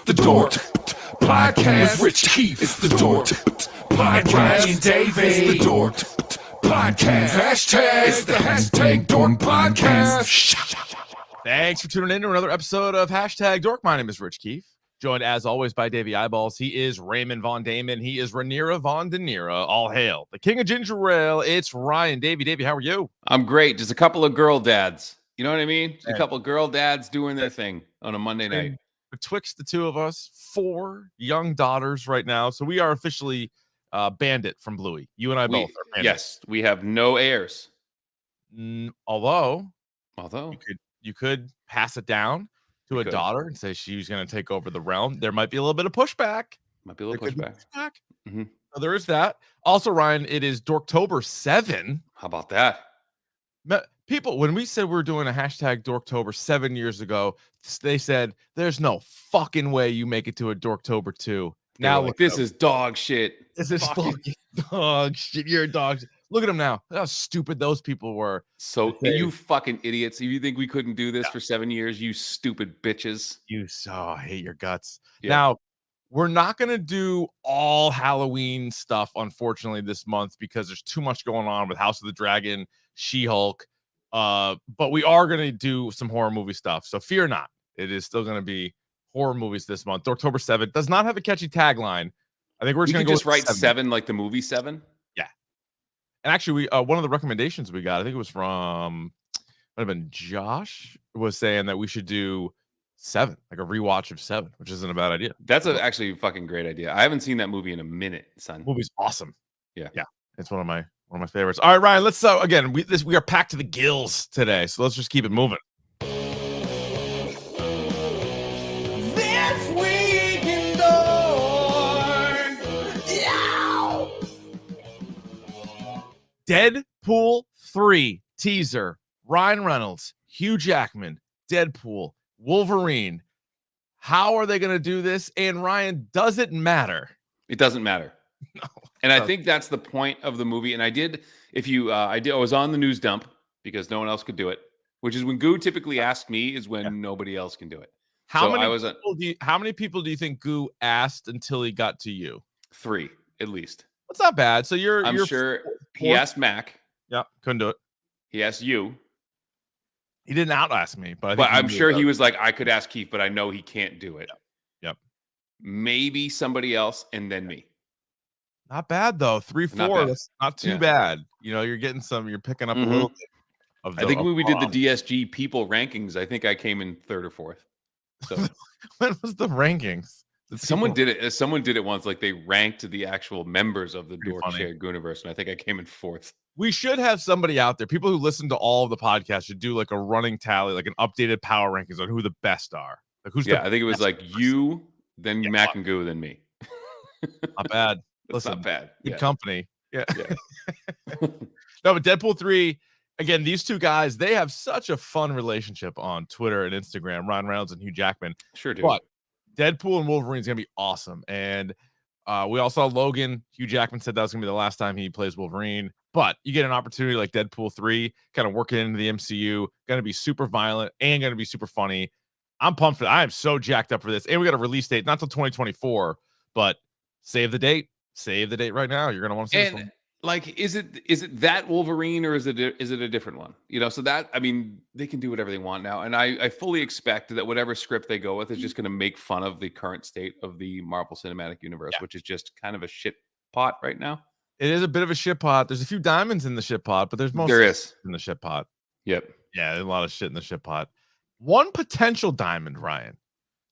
the DORK podcast with Rich Keefe. It's the DORK podcast. Ryan Davey. It's the DORK podcast. Hashtag. It's the hashtag DORK podcast. Thanks for tuning in to another episode of Hashtag Dork. My name is Rich Keefe, joined as always by Davey Eyeballs. He is Raymond Von Damon. He is Rhaenyra Von Daenerys. All hail the King of Ginger Ale. It's Ryan. Davey, how are you? I'm great. Just a couple of girl dads. You know what I mean? Just a couple of girl dads doing their thing on a Monday night. Betwixt the two of us, 4 young daughters right now. So we are officially bandit from Bluey. You and I both are bandit. Yes, we have no heirs. Although you could pass it down to a daughter and say she's going to take over the realm. There might be a little bit of pushback. Mm-hmm. So there is that. Also, Ryan, it is Dorktober 7. How about that? People, when we said we were doing a hashtag Dorktober 7 years ago, they said, there's no fucking way you make it to a Dorktober 2. Now look, this is dog shit. This is fucking dog shit. You're a dog shit. Look at them now. Look how stupid those people were. So you fucking idiots. If you think we couldn't do this for 7 years, you stupid bitches. I hate your guts. Yeah. Now, we're not going to do all Halloween stuff, unfortunately, this month because there's too much going on with House of the Dragon, She-Hulk. But we are going to do some horror movie stuff. So fear not. It is still going to be horror movies this month. October 7th does not have a catchy tagline. I think we're just going to just write 7 like the movie 7. Yeah. And actually, we one of the recommendations we got, I think it was from, might have been Josh, was saying that we should do 7, like a rewatch of 7, which isn't a bad idea. That's actually a fucking great idea. I haven't seen that movie in a minute, son. The movie's awesome. Yeah. It's one of my favorites. All right, Ryan, let's again, we are packed to the gills today, so let's just keep it moving. This week in Dork. Yeah. Deadpool 3 teaser. Ryan Reynolds, Hugh Jackman, Deadpool, Wolverine. How are they going to do this? And Ryan, does it matter? It doesn't matter. No. And I think that's the point of the movie. And I was on the news dump because no one else could do it, which is when Goo typically asks me is when nobody else can do it. How many people do you think Goo asked until he got to you? 3, at least. That's not bad. So I'm sure he asked Mac. Yeah, couldn't do it. He asked you. He didn't out-ask me, but I'm sure he was like, I could ask Keith, but I know he can't do it. Yep. Maybe somebody else and then me. Not bad though. 3-4. That's not too bad. You know, you're picking up a little bit of I think when we did the DSG people rankings, I think I came in 3rd or 4th. So when was the rankings? Someone did it once, like they ranked the actual members of the Dork Shared Gooniverse, and I think I came in 4th. We should have somebody out there. People who listen to all of the podcasts should do like a running tally, like an updated power rankings on who the best are. Like who's I think it was like you, then Mac and Goo, then me. Not bad. Listen, not bad. Good company. Yeah. No, but Deadpool 3, again, these two guys, they have such a fun relationship on Twitter and Instagram, Ryan Reynolds and Hugh Jackman. Sure do. But Deadpool and Wolverine is going to be awesome. And we all saw Logan. Hugh Jackman said that was going to be the last time he plays Wolverine. But you get an opportunity like Deadpool 3, kind of working into the MCU, going to be super violent and going to be super funny. I'm pumped for that. I am so jacked up for this. And we got a release date, not till 2024, but save the date. Save the date right now. You're going to want to see this one. Like, is it that Wolverine or is it a different one? You know, so that, I mean, they can do whatever they want now. And I fully expect that whatever script they go with is just going to make fun of the current state of the Marvel Cinematic Universe, which is just kind of a shit pot right now. It is a bit of a shit pot. There's a few diamonds in the shit pot, but there's there is in the shit pot. Yep. Yeah, there's a lot of shit in the shit pot. One potential diamond, Ryan,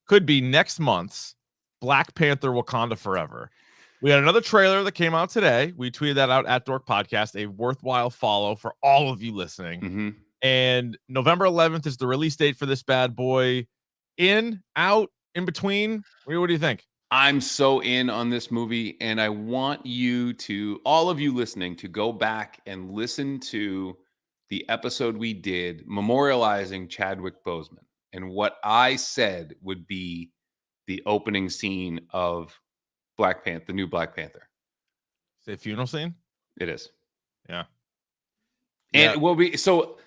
could be next month's Black Panther Wakanda Forever. We had another trailer that came out today. We tweeted that out at Dork Podcast, a worthwhile follow for all of you listening. Mm-hmm. And November 11th is the release date for this bad boy. In, out, in between. What do you think? I'm so in on this movie, and I want you to, all of you listening, to go back and listen to the episode we did memorializing Chadwick Boseman and what I said would be the opening scene of Black Panther, the new Black Panther. Say funeral scene? It is. Yeah. And it will be, so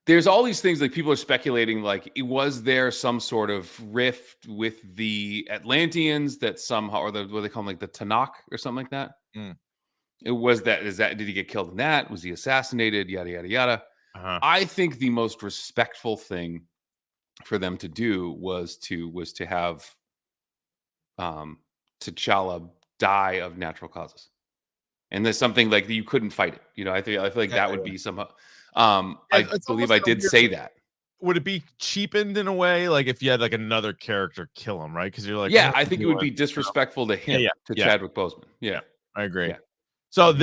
there's all these things like people are speculating, like, was there some sort of rift with the Atlanteans that somehow, or what they call them, like the Tanakh or something like that? Mm. It was that, did he get killed in that? Was he assassinated? Yada, yada, yada. Uh-huh. I think the most respectful thing for them to do was to have T'Challa die of natural causes. And there's something like you couldn't fight it. You know, I feel like that would be somehow. I It's believe almost I like a did weird, say that. would it be cheapened in a way, like if you had like another character kill him, right? Because you're like, Yeah, oh, I think it you would know, be disrespectful to him, to yeah, Chadwick Boseman. Yeah, I agree. yeah. So Mhm.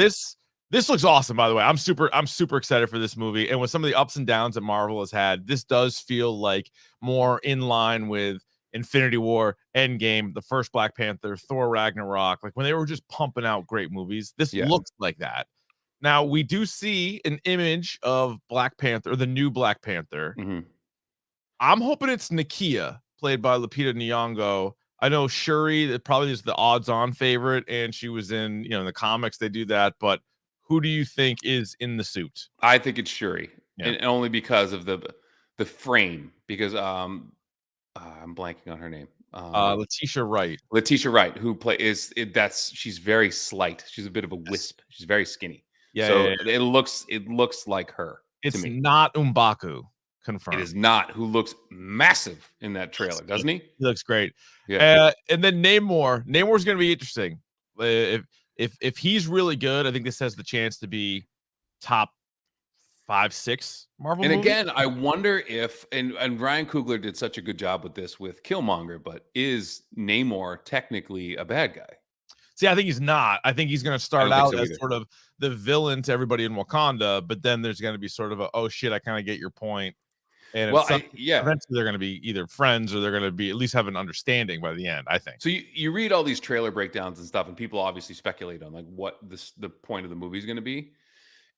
this looks awesome, by the way. I'm super excited for this movie. And with some of the ups and downs that Marvel has had, this does feel like more in line with Infinity War, Endgame, the first Black Panther, Thor Ragnarok, like when they were just pumping out great movies. This Yeah. looks like that. Now we do see an image of Black Panther, the new Black Panther. Mhm. I'm hoping it's Nakia, played by Lupita Nyong'o. I know Shuri that probably is the odds-on favorite, and she was in, in the comics they do that. But who do you think is in the suit? I think it's Shuri, Yeah. and only because of the frame. Because I'm blanking on her name. Letitia Wright. Letitia Wright, who that's she's very slight. She's a bit of a wisp. She's very skinny. Yeah, So yeah, yeah. it looks like her to It's me. not M'Baku. It Confirmed. is not. Who looks massive in that trailer, doesn't he? He looks great. Yeah. And then Namor. Namor's going to be interesting. If he's really good, I think this has the chance to be top 5-6 Marvel And movie. again, I wonder if and Ryan Coogler did such a good job with this with Killmonger, but is Namor technically a bad guy? See, I think he's not. I think he's going to start don't think out so as either. sort of the villain to everybody in Wakanda, but then there's going to be sort of a, oh shit, I kind of get your point. And Well, eventually they're going to be either friends or they're going to be at least have an understanding by the end, I think. So you read all these trailer breakdowns and stuff, and people obviously speculate on like what the point of the movie is going to be.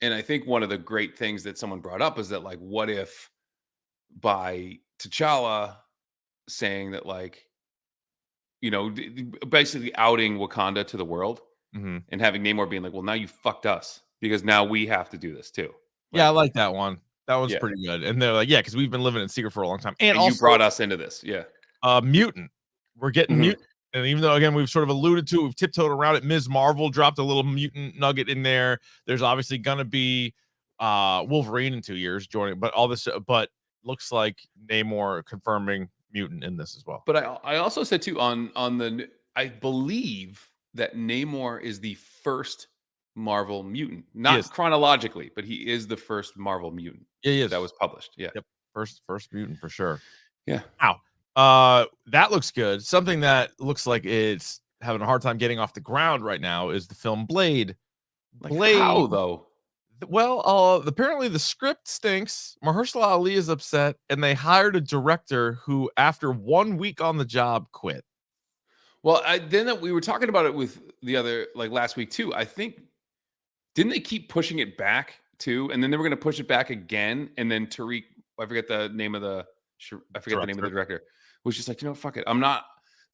And I think one of the great things that someone brought up is that, like, what if by T'Challa saying that, like, basically outing Wakanda to the world, Mhm. and having Namor being like, well, now you fucked us because now we have to do this too. Yeah, I Like, like that one. That one's yeah. pretty good. And they're like, yeah, because we've been living in secret for a long time. And And you also, brought us into this. Yeah. Mutant. We're getting Mhm. Mutant. And even though, again, we've sort of alluded to, we've tiptoed around it. Ms. Marvel dropped a little mutant nugget in there. There's obviously going to be Wolverine in 2 years joining, but all this, but looks like Namor confirming mutant in this as well. But I also said too I believe that Namor is the first Marvel mutant, not chronologically, but he is the first Marvel mutant He is. that was published. Yeah. Yep. First mutant for sure. Yeah. Wow. That looks good. Something that looks like it's having a hard time getting off the ground right now is the film Blade. Like, how though? Well, apparently the script stinks. Mahershala Ali is upset, and they hired a director who, after 1 week on the job, quit. Well, we were talking about it with the other, like, last week too. I think, didn't they keep pushing it back too? And then they were going to push it back again. And then Tariq, I forget the name of the director, was just like, fuck it.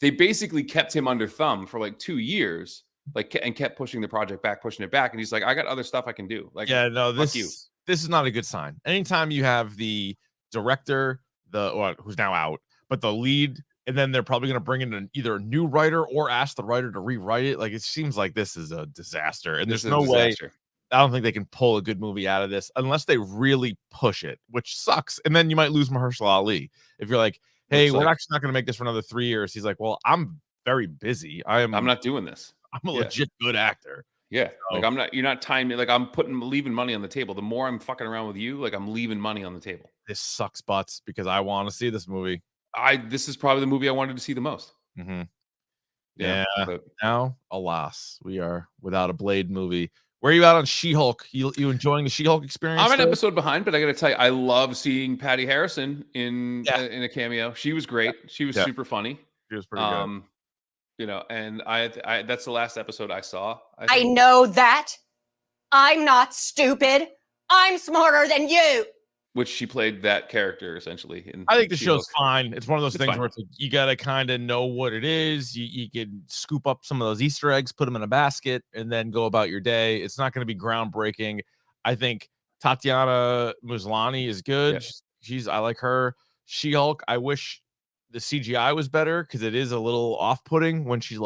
They basically kept him under thumb for like 2 years, and kept pushing the project back, pushing it back. And he's like, I got other stuff I can do. Like, yeah, no, fuck you. This is not a good sign. Anytime you have the director, who's now out, but the lead, and then they're probably going to bring in either a new writer or ask the writer to rewrite it. Like, it seems like this is a disaster, and there's no way. I don't think they can pull a good movie out of this unless they really push it, which sucks. And then you might lose Mahershala Ali if you're like, hey, we're actually not going to make this for another 3 years. He's like, well, I'm very busy. I'm not doing this. I'm a legit good actor. Yeah. So, like, you're not tying me. Like, I'm leaving money on the table. The more I'm fucking around with you, like, I'm leaving money on the table. This sucks butts because I want to see this movie. This is probably the movie I wanted to see the most. Mm-hmm. Yeah. But now, alas, we are without a Blade movie. Where are you at on She-Hulk? You enjoying the She-Hulk experience? I'm an episode behind, but I got to tell you, I love seeing Patty Harrison in a cameo. She was great. She was super funny. She was pretty good. And I that's the last episode I saw. I know that. I'm not stupid. I'm smarter than you. Which she played that character essentially. I think the show's fine. It's one of those things fine. where it's like, you got to kind of know what it is. You can scoop up some of those Easter eggs, put them in a basket, and then go about your day. It's not going to be groundbreaking. I think Tatiana Maslany is good. Yeah. She's I like her. She-Hulk, I wish the CGI was better because it is a little off-putting when she's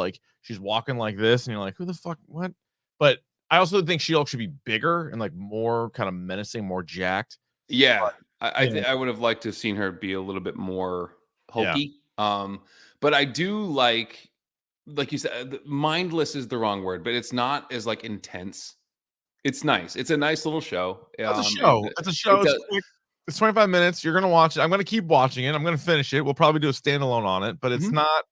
walking like this, and you're like, who the fuck, what? But I also think She-Hulk should be bigger and like more kind of menacing, more jacked. Yeah, Yeah. I would have liked to have seen her be a little bit more Yeah. hokey. But I do like you said, mindless is the wrong word, but it's not as like intense. It's nice. It's a nice little show. It's a show. It's a show. It It's does, quick. It's 25 minutes. You're gonna watch it. I'm gonna keep watching it. I'm gonna finish it. We'll probably do a standalone on it, but it's Mhm. not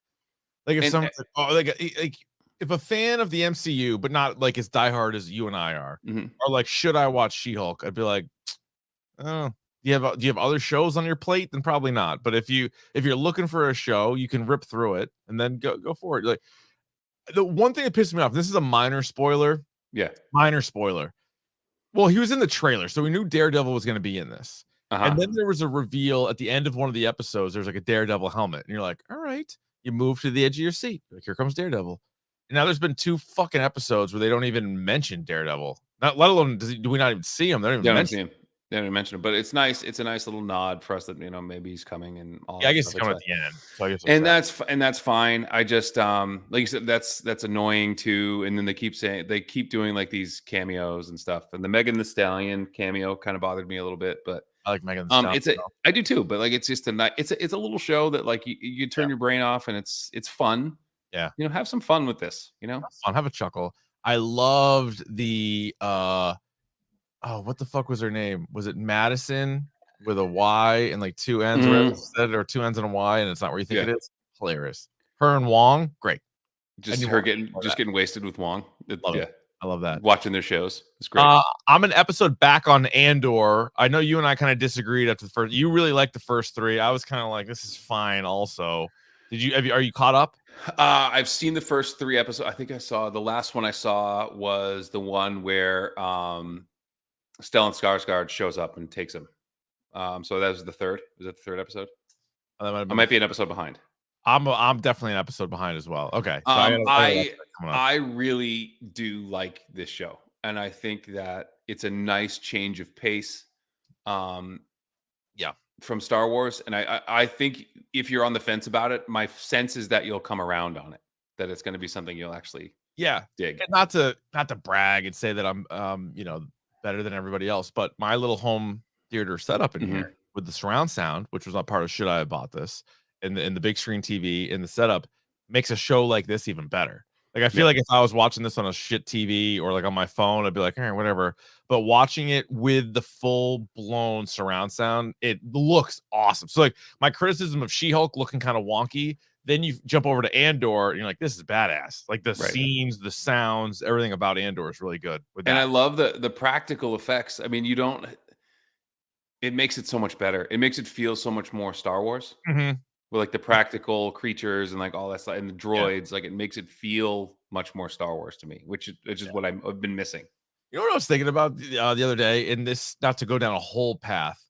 like if And, someone's like if a fan of the MCU, but not like as diehard as you and I are mhm. like, should I watch She-Hulk? I'd be like, oh, do you have other shows on your plate? Then probably not. But if you're looking for a show, you can rip through it and then go for it. Like the one thing that pissed me off, this is a minor spoiler. Yeah. Minor spoiler. Well, he was in the trailer, so we knew Daredevil was going to be in this. And then there was a reveal at the end of one of the episodes. There's like a Daredevil helmet, and you're like, all right. You move to the edge of your seat. Like, here comes Daredevil. And now there's been 2 fucking episodes where they don't even mention Daredevil. Not let alone do we not even see him? They don't even mention him. They don't mention it, but it's nice. It's a nice little nod for us that maybe he's coming and all. Yeah, I that guess stuff. it's coming at the end. So I guess That's fine. I just like you said, that's annoying too. And then they keep doing like these cameos and stuff. And the Megan Thee Stallion cameo kind of bothered me a little bit, but I like Megan Thee Stallion. I do too. But like it's just it's a little show that like you turn your brain off and it's fun. Yeah, have some fun with this. have a chuckle. I loved the what the fuck was her name? Was it Madison with a Y and like 2 N's or 2 N's and a Y, and it's not where you think it is? Hilarious. Her and Wong, great. Just her getting wasted with Wong. I love that. Watching their shows. It's great. I'm an episode back on Andor. I know you and I kind of disagreed after the first. You really liked the first 3. I was kind of like, this is fine also. Are you caught up? I've seen the first 3 episodes. I think I saw the last one I saw was the one where Stellan Skarsgård shows up and takes him. So that was the third. Was that the 3rd episode? I might be an episode behind. I'm definitely an episode behind as well. Okay. So I really do like this show, and I think that it's a nice change of pace. From Star Wars, and I think if you're on the fence about it, my sense is that you'll come around on it. That it's going to be something you'll actually dig. And not to brag and say that I'm better than everybody else, but my little home theater setup in here with the surround sound, which was not part of should I have bought this, and the big screen TV in the setup makes a show like this even better. Like I feel like if I was watching this on a shit TV or like on my phone, I'd be like, all right, whatever. But watching it with the full blown surround sound, it looks awesome. So like my criticism of She-Hulk looking kind of wonky, then you jump over to Andor and you're like, this is badass. Like the scenes, the sounds, everything about Andor is really good. And I love the practical effects. I mean, it makes it so much better. It makes it feel so much more Star Wars. With like the practical creatures and like all that stuff and the droids, like it makes it feel much more Star Wars to me, which is what I've been missing. You know what I was thinking about the other day, and this not to go down a whole path,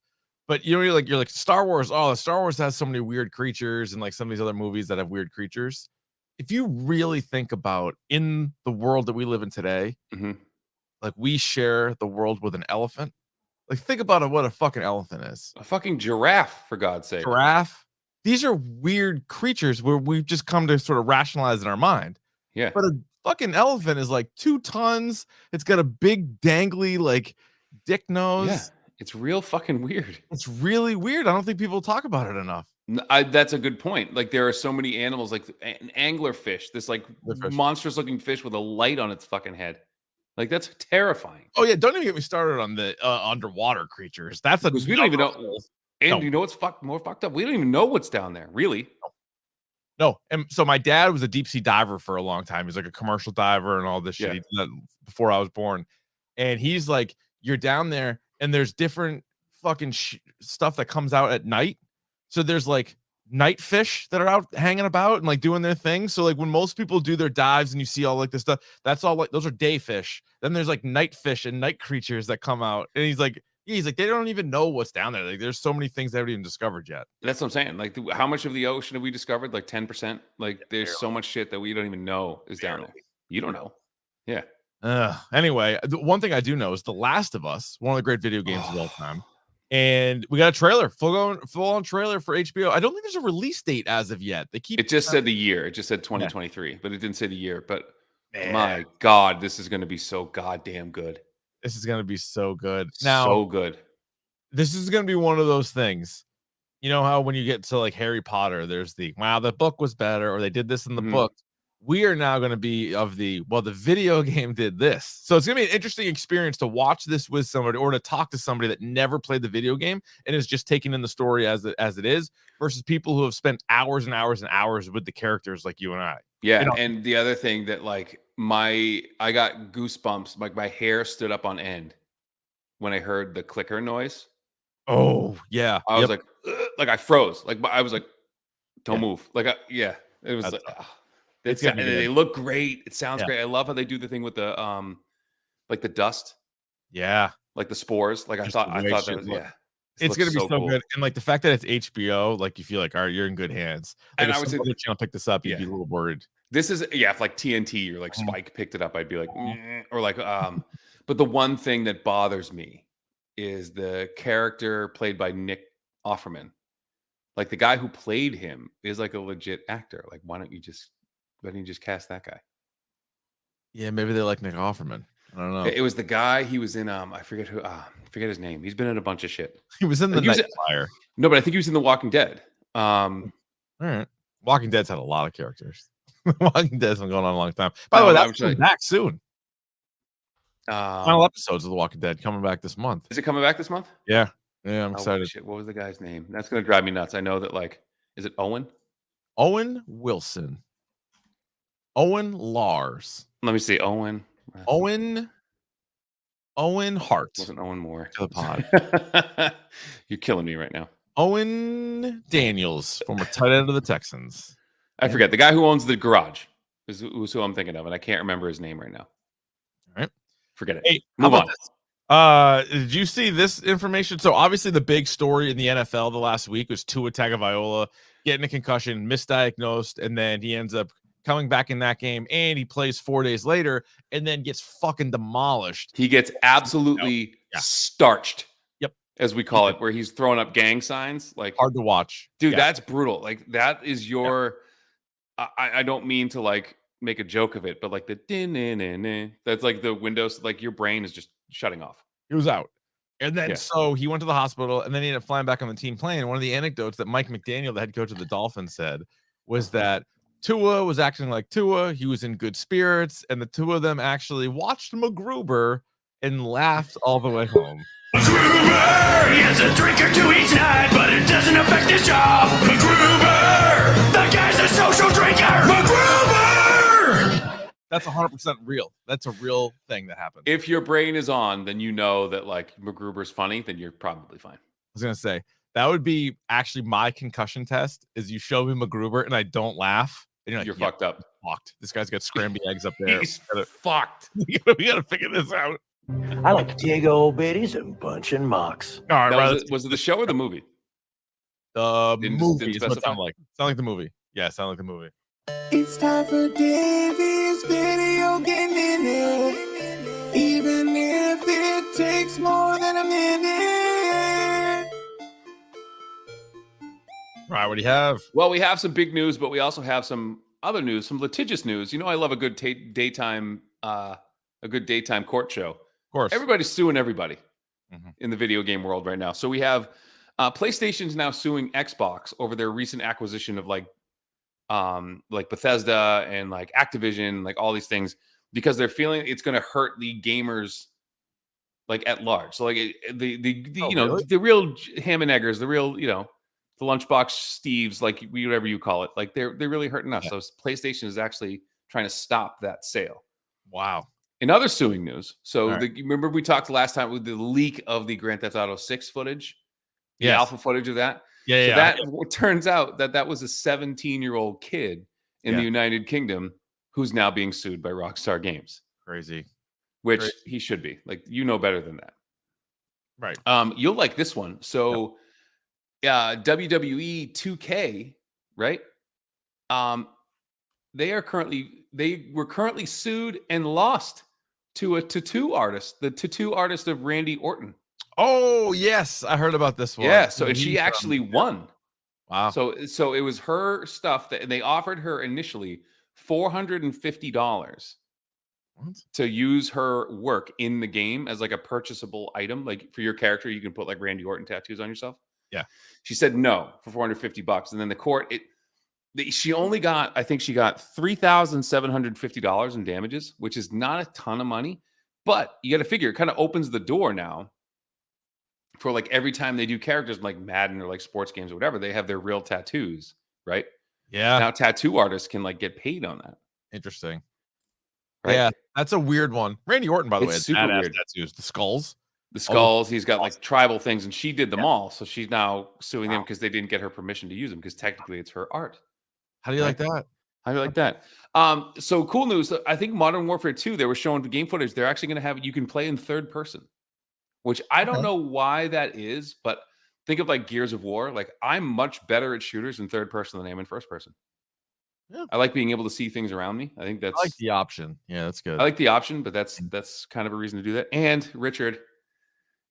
but you're like Star Wars. Oh, Star Wars has so many weird creatures, and like some of these other movies that have weird creatures. If you really think about in the world that we live in today, like we share the world with an elephant. Like think about it, what a fucking elephant is. A fucking giraffe, for God's sake. Giraffe. These are weird creatures where we've just come to sort of rationalize in our mind. Yeah. But a fucking elephant is like 2 tons. It's got a big dangly like dick nose. Yeah. It's real fucking weird. It's really weird. I don't think people talk about it enough. That's a good point. Like there are so many animals, like an anglerfish, this like monstrous looking fish with a light on its fucking head. Like that's terrifying. Oh yeah, don't even get me started on the underwater creatures. That's because we don't even know. And you know what's more fucked up? We don't even know what's down there, really. No. And so my dad was a deep sea diver for a long time. He's like a commercial diver and all this shit. He did that before I was born. And he's like, you're down there and there's different fucking stuff that comes out at night. So there's like night fish that are out hanging about and like doing their thing. So like when most people do their dives and you see all like this stuff, that's all like those are day fish. Then there's like night fish and night creatures that come out. And he's like, they don't even know what's down there. Like, there's so many things they haven't even discovered yet. That's what I'm saying. Like, how much of the ocean have we discovered? Like 10%. Like, there's so much shit that we don't even know is down there. You don't know. Yeah. Anyway, the one thing I do know is The Last of Us, one of the great video games of all time. And we got a trailer, full on trailer for HBO. I don't think there's a release date as of yet. They keep It just said the year. It just said 2023, but it didn't say the year. But Man, my God, this is going to be so goddamn good. this is going to be so good. Now, So good. this is going to be one of those things. You know how when you get to like Harry Potter, there's the book was better, or they did this in the book. We are now going to be of the video game did this. So it's going to be an interesting experience to watch this with somebody or to talk to somebody that never played the video game and is just taking in the story as it is versus people who have spent hours and hours and hours with the characters like you and I. Yeah. You know? And the other thing that like I got goosebumps, like my hair stood up on end when I heard the clicker noise. Oh, yeah. I was like I froze. Like I was like, don't move. Like, it was That's like, it's gonna be good. they look great. It sounds great. I love how they do the thing with the like the dust, Yeah. like the spores. Like I thought that was It's gonna be so cool. good. And like the fact that it's HBO, like you feel like, all right, you're in good hands. Like And if I was some other channel picked this up, you'd be a little worried. This is if like TNT or like Spike picked it up, I'd be like, or like but the one thing that bothers me is the character played by Nick Offerman. Like the guy who played him is like a legit actor. Like why don't you just cast that guy? Yeah, maybe they like Nick Offerman. I don't know. It was the guy. He was in I forget his name. He's been in a bunch of shit. He was in the Night Flyer. No, but I think he was in The Walking Dead. All right. Walking Dead's had a lot of characters. Walking Dead's been going on a long time. By the way, that's coming back soon. Final episodes of The Walking Dead coming back this month. Is it coming back this month? Yeah. Yeah, I'm excited. Shit. What was the guy's name? That's gonna drive me nuts. I know that like, is it Owen? Owen Wilson. Owen Lars. Let me see. Owen Hart. Wasn't Owen Moore to the pod. You're killing me right now. Owen Daniels, former tight end of the Texans. I forget the guy who owns the garage is who I'm thinking of, and I can't remember his name right now. All right, forget it. Hey, move on. Did you see this information? So obviously the big story in the NFL the last week was Tua Tagovailoa getting a concussion, misdiagnosed, and then he ends up coming back in that game, and he plays 4 days later, and then gets fucking demolished. He gets absolutely starched. Yep, as we call it, where he's throwing up gang signs. Like hard to watch, dude. That's brutal. Like that is your. I don't mean to like make a joke of it, but like the din that's like the windows. Like your brain is just shutting off. He was out. And then so he went to the hospital, and then he ended up flying back on the team plane. One of the anecdotes that Mike McDaniel, the head coach of the Dolphins, said was that Tua was acting like Tua. He was in good spirits, and the two of them actually watched MacGruber and laughed all the way home. MacGruber! He has a drink or two each night, but it doesn't affect his job. MacGruber! That guy's a social drinker! MacGruber! That's 100% real. That's a real thing that happened. If your brain is on, then you know that like MacGruber's funny, then you're probably fine. I was gonna say that would be actually my concussion test. Is you show me MacGruber and I don't laugh, and you're like, you're fucked up. Fucked. This guy's got scrambled eggs up there. He's fucked. We gotta figure this out. I like to take old biddies and punching mocks. All right, was it the show or the movie? The movie didn't is what it specify? sound like. Sound like the movie. Yeah, sound like the movie. It's time for Davey's video game minute, even if it takes more than a minute. Right, what do you have? Well, we have some big news, but we also have some other news, some litigious news. You know, I love a good daytime court show. Of course. Everybody's suing everybody in the video game world right now. So we have PlayStation's now suing Xbox over their recent acquisition of like Bethesda and like Activision, like all these things, because they're feeling it's going to hurt the gamers like at large. So like the real ham and eggers, the real, the lunchbox Steves, like whatever you call it, like they're really hurting us. So PlayStation is actually trying to stop that sale. Wow. In other suing news, remember we talked last time with the leak of the Grand Theft Auto 6 footage, the alpha footage of that. It turns out that was a 17-year-old kid in the United Kingdom who's now being sued by Rockstar Games. Crazy. Which he should be. Like, better than that. Right. You'll like this one. So WWE 2K, right? They were currently sued and lost to a tattoo artist, the tattoo artist of Randy Orton. Oh yes, I heard about this one. Yeah, so she actually won. Wow. So it was her stuff that they offered her initially $450 to use her work in the game as like a purchasable item. Like for your character, you can put like Randy Orton tattoos on yourself. Yeah. She said no for $450. And then the court, she only got, I think she got $3,750 in damages, which is not a ton of money. But you got to figure it kind of opens the door now for like every time they do characters like Madden or like sports games or whatever, they have their real tattoos, right? Yeah. Now tattoo artists can like get paid on that. Interesting. Right? Yeah, that's a weird one. Randy Orton, by the It's way, super badass weird. tattoos. The skulls. He's got like tribal things, and she did them all. So she's now suing them because they didn't get her permission to use them because technically it's her art. How do you like that? How do you like that? So cool news. I think Modern Warfare 2, they were showing the game footage. They're actually going to have you can play in third person, which I don't know why that is, but think of like Gears of War. Like I'm much better at shooters in third person than I am in first person. Yeah. I like being able to see things around me. I think that's I like the option. Yeah, that's good. I like the option, but that's kind of a reason to do that. And Richard,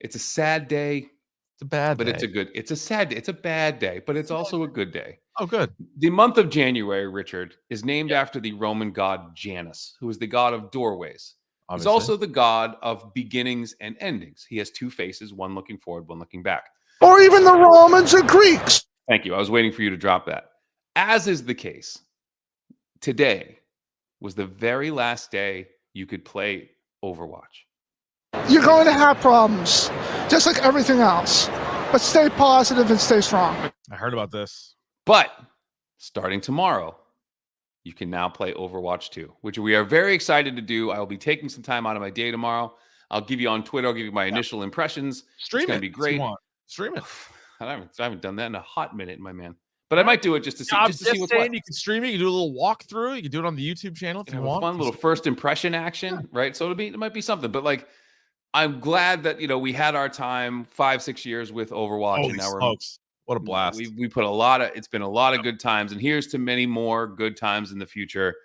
it's a sad day. It's a bad but day. it's a sad day. It's a bad day, but it's also a good day. Oh, good. The month of January, Richard, is named after the Roman god Janus, who is the god of doorways. Obviously. He's also the god of beginnings and endings. He has two faces, one looking forward, one looking back. Or even the Romans and Greeks. Thank you. I was waiting for you to drop that. As is the case, today was the very last day you could play Overwatch. You're going to have problems, just like everything else. But stay positive and stay strong. I heard about this. But starting tomorrow, you can now play Overwatch 2, which we are very excited to do. I will be taking some time out of my day tomorrow. I'll give you on Twitter. I'll give you my initial impressions. Stream it's going to be great. Stream it. I haven't done that in a hot minute, my man. But I might do it just to see, I'm just to see what's what. You can stream it. You can do a little walkthrough. You can do it on the YouTube channel if you want. Fun little first impression action, right? So it might be something. But like, I'm glad that we had our time 5-6 years with Overwatch, and now we're what a blast. We put it's been a lot of good times, and here's to many more good times in the future.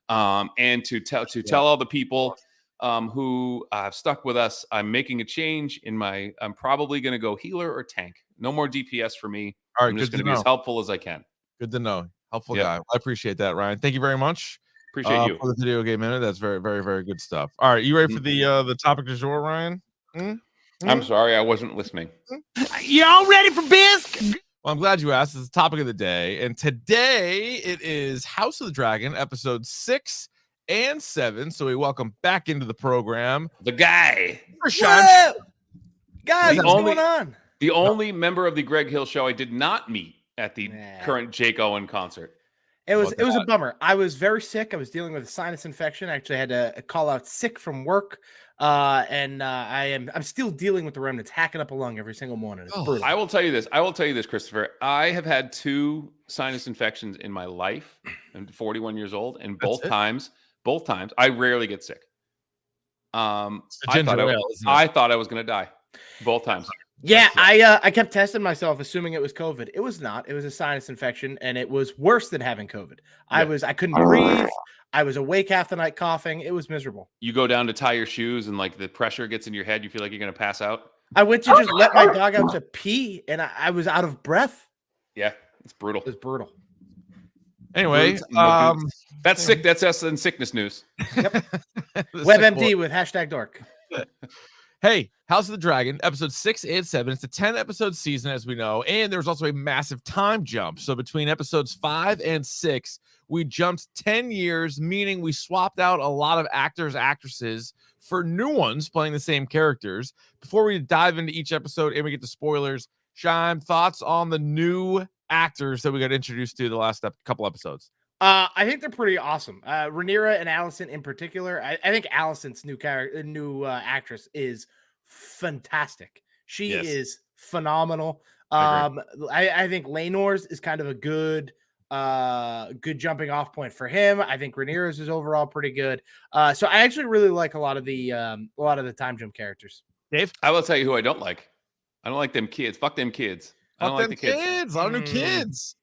And to tell all the people who have stuck with us, I'm making a change in I'm probably going to go healer or tank. No more DPS for me. All right, I'm just going to be as helpful as I can. Good to know. Helpful guy. I appreciate that, Ryan. Thank you very much. Appreciate you for the video game minute. That's very, very, very good stuff. All right, you ready for the topic du jour, Ryan? I'm sorry, I wasn't listening. Y'all ready for bisque? Well, I'm glad you asked. It's the topic of the day, and today it is House of the Dragon, episode 6 and 7. So we welcome back into the program the guy. What? Guys, what's going on? The only member of the Greg Hill Show I did not meet at the current Jake Owen concert. It was a bummer. I was very sick. I was dealing with a sinus infection. I actually had to call out sick from work. I'm still dealing with the remnants, hacking up a lung every single morning. It's brutal. I will tell you this, Christopher. I have had 2 sinus infections in my life. I'm 41 years old, and both times, I rarely get sick. I thought I was going to die both times. Yeah, I kept testing myself, assuming it was COVID. It was not. It was a sinus infection, and it was worse than having COVID. Yeah. I couldn't breathe. I was awake half the night coughing. It was miserable. You go down to tie your shoes, and like the pressure gets in your head. You feel like you're going to pass out. I went to just let my dog out to pee, and I was out of breath. Yeah, it's brutal. It's brutal. Anyway, that's sick. That's us in sickness news. Yep. WebMD with #DORK. Hey, House of the Dragon, episode 6 and 7. It's a 10-episode season, as we know, and there's also a massive time jump. So between episodes 5 and 6, we jumped 10 years, meaning we swapped out a lot of actors, actresses for new ones playing the same characters. Before we dive into each episode and we get to spoilers, Scheim, thoughts on the new actors that we got introduced to the last couple episodes? I think they're pretty awesome. Rhaenyra and Allison in particular. I think Allison's new actress is fantastic. She is phenomenal. I think Laenor's is kind of a good jumping off point for him. I think Rhaenyra's is overall pretty good. So I actually really like a lot of the time jump characters. Dave, I will tell you who I don't like. I don't like them kids. Fuck them kids. I don't like the kids. A lot of new kids.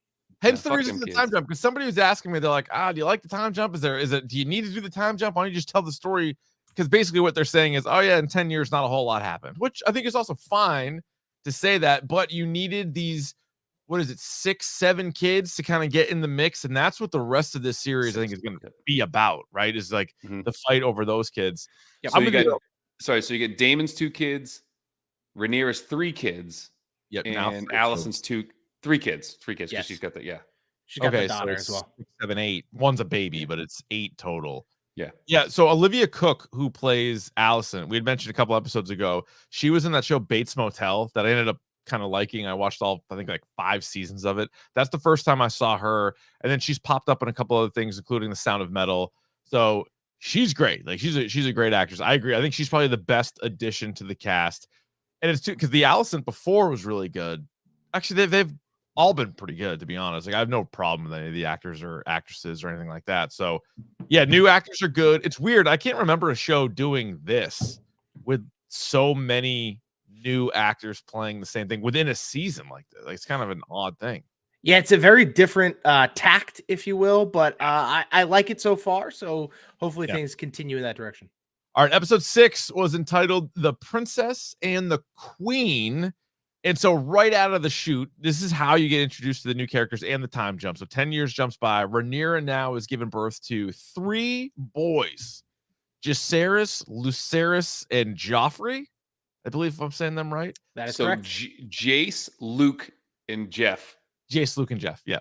Hence the reason for the time jump, because somebody was asking me, they're like, do you like the time jump? Do you need to do the time jump? Why don't you just tell the story because basically what they're saying is, oh yeah, in 10 years, not a whole lot happened, which I think is also fine to say that, but you needed these, what is it, 6, 7 kids to kind of get in the mix, and that's what the rest of this series I think is going to be about, right? Is like the fight over those kids. So you get Damon's 2 kids, Rhaenyra's 3 kids, and Allison's 3 kids because she's got that. She's got the daughter as well. 6, 7, 8. One's a baby, but it's 8 total. Yeah. So Olivia Cook, who plays Allison, we had mentioned a couple episodes ago. She was in that show Bates Motel that I ended up kind of liking. I watched I think like 5 seasons of it. That's the first time I saw her, and then she's popped up in a couple other things, including The Sound of Metal. So she's great. Like she's a great actress. I agree. I think she's probably the best addition to the cast, and it's too because the Allison before was really good. Actually, they've all been pretty good, to be honest. Like I have no problem with any of the actors or actresses or anything like that. So yeah, new actors are good. It's weird. I can't remember a show doing this with so many new actors playing the same thing within a season like this. Like, it's kind of an odd thing. Yeah, it's a very different tact, if you will, but I like it so far. So hopefully things continue in that direction. All right, episode 6 was entitled The Princess and the Queen. And so right out of the chute, this is how you get introduced to the new characters and the time jump. So 10 years jumps by. Rhaenyra now is giving birth to 3 boys, Jacaerys, Lucerys, and Joffrey. I believe if I'm saying them right. That is correct. Jace, Luke, and Jeff. Jace, Luke, and Jeff. Yeah.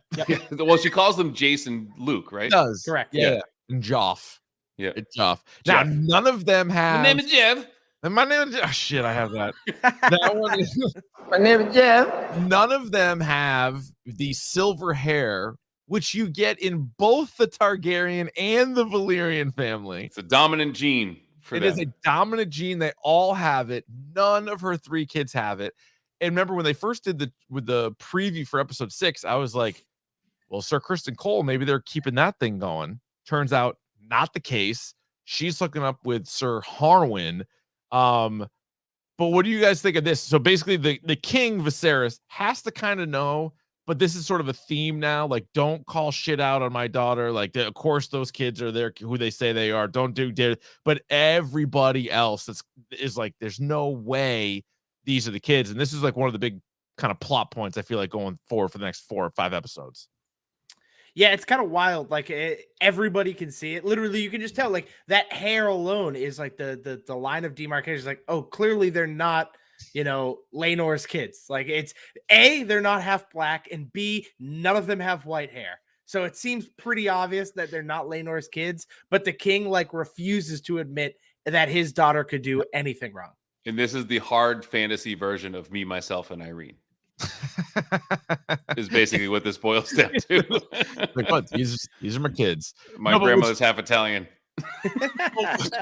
Well, she calls them Jace and Luke, right? Does. Correct. Yeah. And Joff. Yeah. It's Joff. Now, none of them have. My name is Jeff. And my name is. Oh, shit, I have that. That one is. My name is Jeff. None of them have the silver hair, which you get in both the Targaryen and the Valyrian family. It's a dominant gene for them. It is a dominant gene. They all have it. None of her 3 kids have it. And remember when they first did the preview for episode 6, I was like, well, Sir Kristen Cole, maybe they're keeping that thing going. Turns out not the case. She's hooking up with Sir Harwin. But what do you guys think of this? So basically the king Viserys has to kind of know, but this is sort of a theme now. Like, don't call shit out on my daughter. Like, of course those kids are there who they say they are. Don't do, but everybody else is like, there's no way these are the kids. And this is like one of the big kind of plot points I feel like going forward for the next 4 or 5 episodes. Yeah, it's kind of wild. Like everybody can see it. Literally, you can just tell. Like that hair alone is like the line of demarcation. Is like, oh, clearly they're not, Laenor's kids. Like it's A, they're not half black, and B, none of them have white hair. So it seems pretty obvious that they're not Laenor's kids. But the king refuses to admit that his daughter could do anything wrong. And this is the hard fantasy version of Me, Myself, and Irene. Is basically what this boils down to. Like, what? These are my kids. My grandmother's half Italian.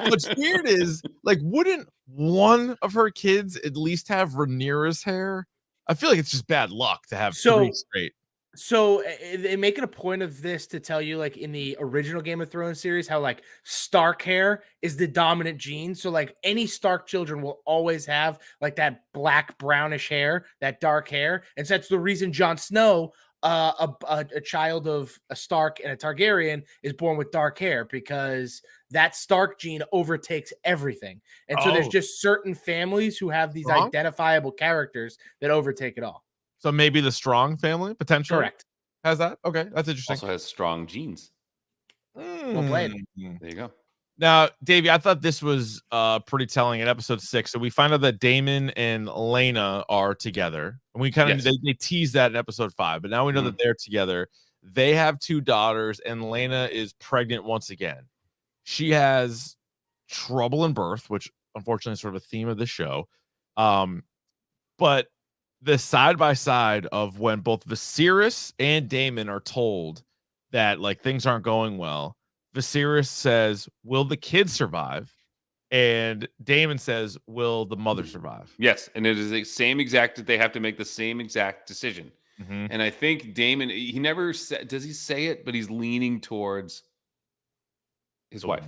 What's weird is, like, wouldn't one of her kids at least have Rhaenyra's hair? I feel like it's just bad luck to have 3 straight. So they make it a point of this to tell you, like in the original Game of Thrones series, how like Stark hair is the dominant gene. So like any Stark children will always have like that black brownish hair, that dark hair. And so that's the reason Jon Snow, a child of a Stark and a Targaryen, is born with dark hair, because that Stark gene overtakes everything. And so there's just certain families who have these identifiable characters that overtake it all. So maybe the Strong family potentially has that. Okay, that's interesting. Also has strong genes. Well played. There you go. Now, Davey, I thought this was pretty telling in episode 6. So we find out that Daemon and Lena are together, and we kind of they tease that in episode 5. But now we know that they're together. They have 2 daughters, and Lena is pregnant once again. She has trouble in birth, which unfortunately is sort of a theme of the show. But the side by side of when both Viserys and Daemon are told that like things aren't going well, Viserys says, "Will the kids survive?" And Daemon says, "Will the mother survive?" Yes, and it is the same exact. They have to make the same exact decision. And I think Daemon, he never said, does he say it? But he's leaning towards his wife.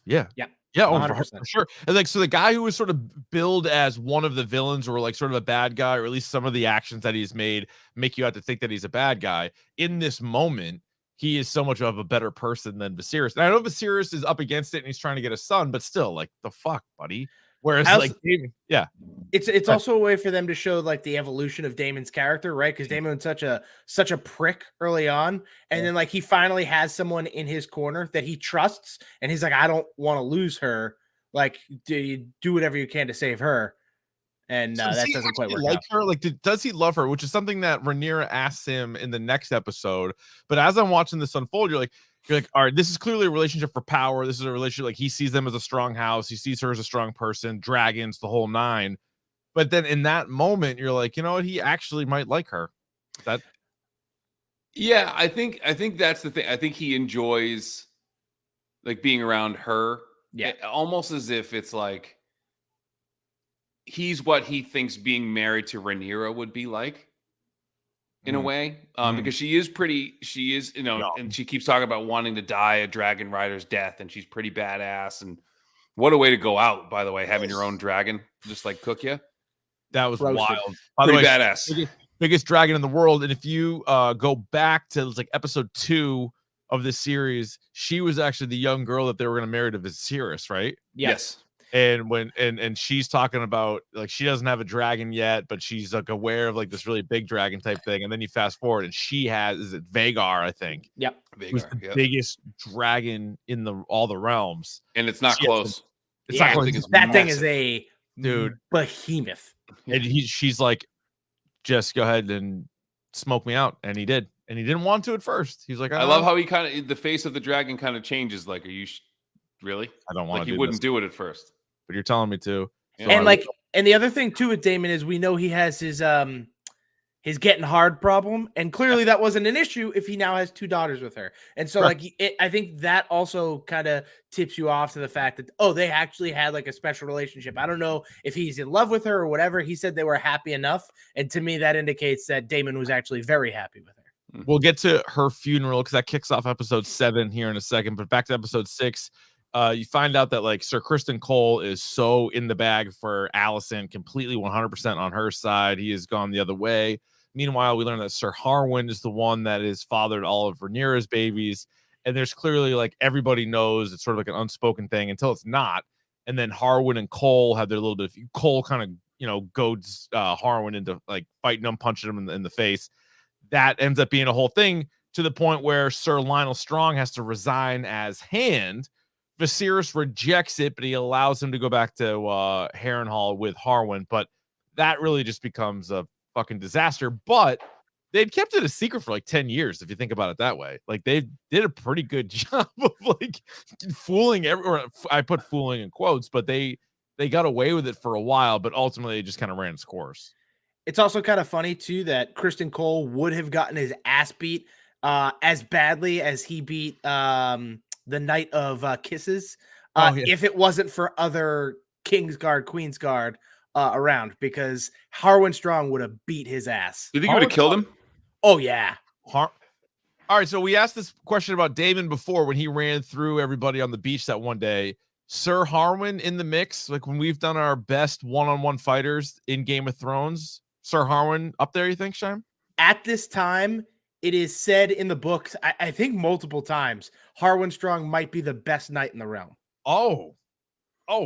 Yeah. Oh, for sure. And like, so the guy who was sort of billed as one of the villains, or like sort of a bad guy, or at least some of the actions that he's made make you have to think that he's a bad guy. In this moment, he is so much of a better person than Viserys. And I know Viserys is up against it and he's trying to get a son, but still, like, the fuck, buddy. Whereas, I also- like, Daemon, yeah, It's also a way for them to show like the evolution of Daemon's character, right? Because Daemon's such a prick early on, and then like he finally has someone in his corner that he trusts, and he's like, I don't want to lose her. Like, do whatever you can to save her, and So does that he doesn't quite actually work like out. her. Like, does he love her? Which is something that Rhaenyra asks him in the next episode. But as I'm watching this unfold, you're like, all right, this is clearly a relationship for power. This is a relationship like he sees them as a strong house. He sees her as a strong person, dragons, the whole nine. But then in that moment, you're like, you know what? He actually might like her. Yeah, I think that's the thing. I think he enjoys like being around her. Yeah. Almost as if it's like he's what he thinks being married to Rhaenyra would be like in a way. Because she is, and she keeps talking about wanting to die a dragon rider's death, and she's pretty badass. And what a way to go out, by the way, having your own dragon just like cook you. That was Roasted. wild. By Pretty the way, badass. biggest dragon in the world. And if you go back to like episode 2 of this series, she was actually the young girl that they were going to marry to Viserys, right? Yes. And when and she's talking about like she doesn't have a dragon yet, but she's like aware of like this really big dragon type thing. And then you fast forward, and she has, is it Vagar, I think? Yep. Who's the biggest dragon in all the realms. And it's not She has close. It's Yeah, not close. that thing massive. is a Dude. behemoth. And she's like, just go ahead and smoke me out. And he did. And he didn't want to at first. He's like, I love how he kind of, the face of the dragon kind of changes. Like, are you really? I don't want Like, to he wouldn't do it at first. but you're telling me to. Yeah. And like, and the other thing too with Daemon is we know he has his getting hard problem, and clearly that wasn't an issue if he now has 2 daughters with her. And so Right. like I think that also kind of tips you off to the fact that they actually had like a special relationship. I don't know if he's in love with her or whatever. He said they were happy enough, and to me that indicates that Daemon was actually very happy with her. We'll get to her funeral because that kicks off episode 7 here in a second. But back to episode 6, you find out that like Sir Criston Cole is so in the bag for Alicent, completely 100% on her side. He has gone the other way. Meanwhile, we learn that Sir Harwin is the one that is fathered all of Rhaenyra's babies. And there's clearly like everybody knows it's sort of like an unspoken thing until it's not. And then Harwin and Cole have their little bit of Cole kind of, goads Harwin into like fighting him, punching him in the face. That ends up being a whole thing to the point where Sir Lionel Strong has to resign as Hand. Viserys rejects it, but he allows him to go back to Harrenhal with Harwin. But that really just becomes a fucking disaster. But they'd kept it a secret for like 10 years, if you think about it that way. Like they did a pretty good job of like fooling everyone. I put fooling in quotes, but they got away with it for a while, but ultimately it just kind of ran its course. It's also kind of funny too that Criston Cole would have gotten his ass beat as badly as he beat the Knight of Kisses if it wasn't for other Kingsguard, Queensguard around, because Harwin Strong would have beat his ass. Do you think he would have killed him? Oh yeah. All right, so we asked this question about Daemon before when he ran through everybody on the beach that one day. Sir Harwin in the mix, like when we've done our best one-on-one fighters in Game of Thrones. Sir Harwin up there, you think, Scheim? At this time, it is said in the books, I think multiple times, Harwin Strong might be the best knight in the realm. Oh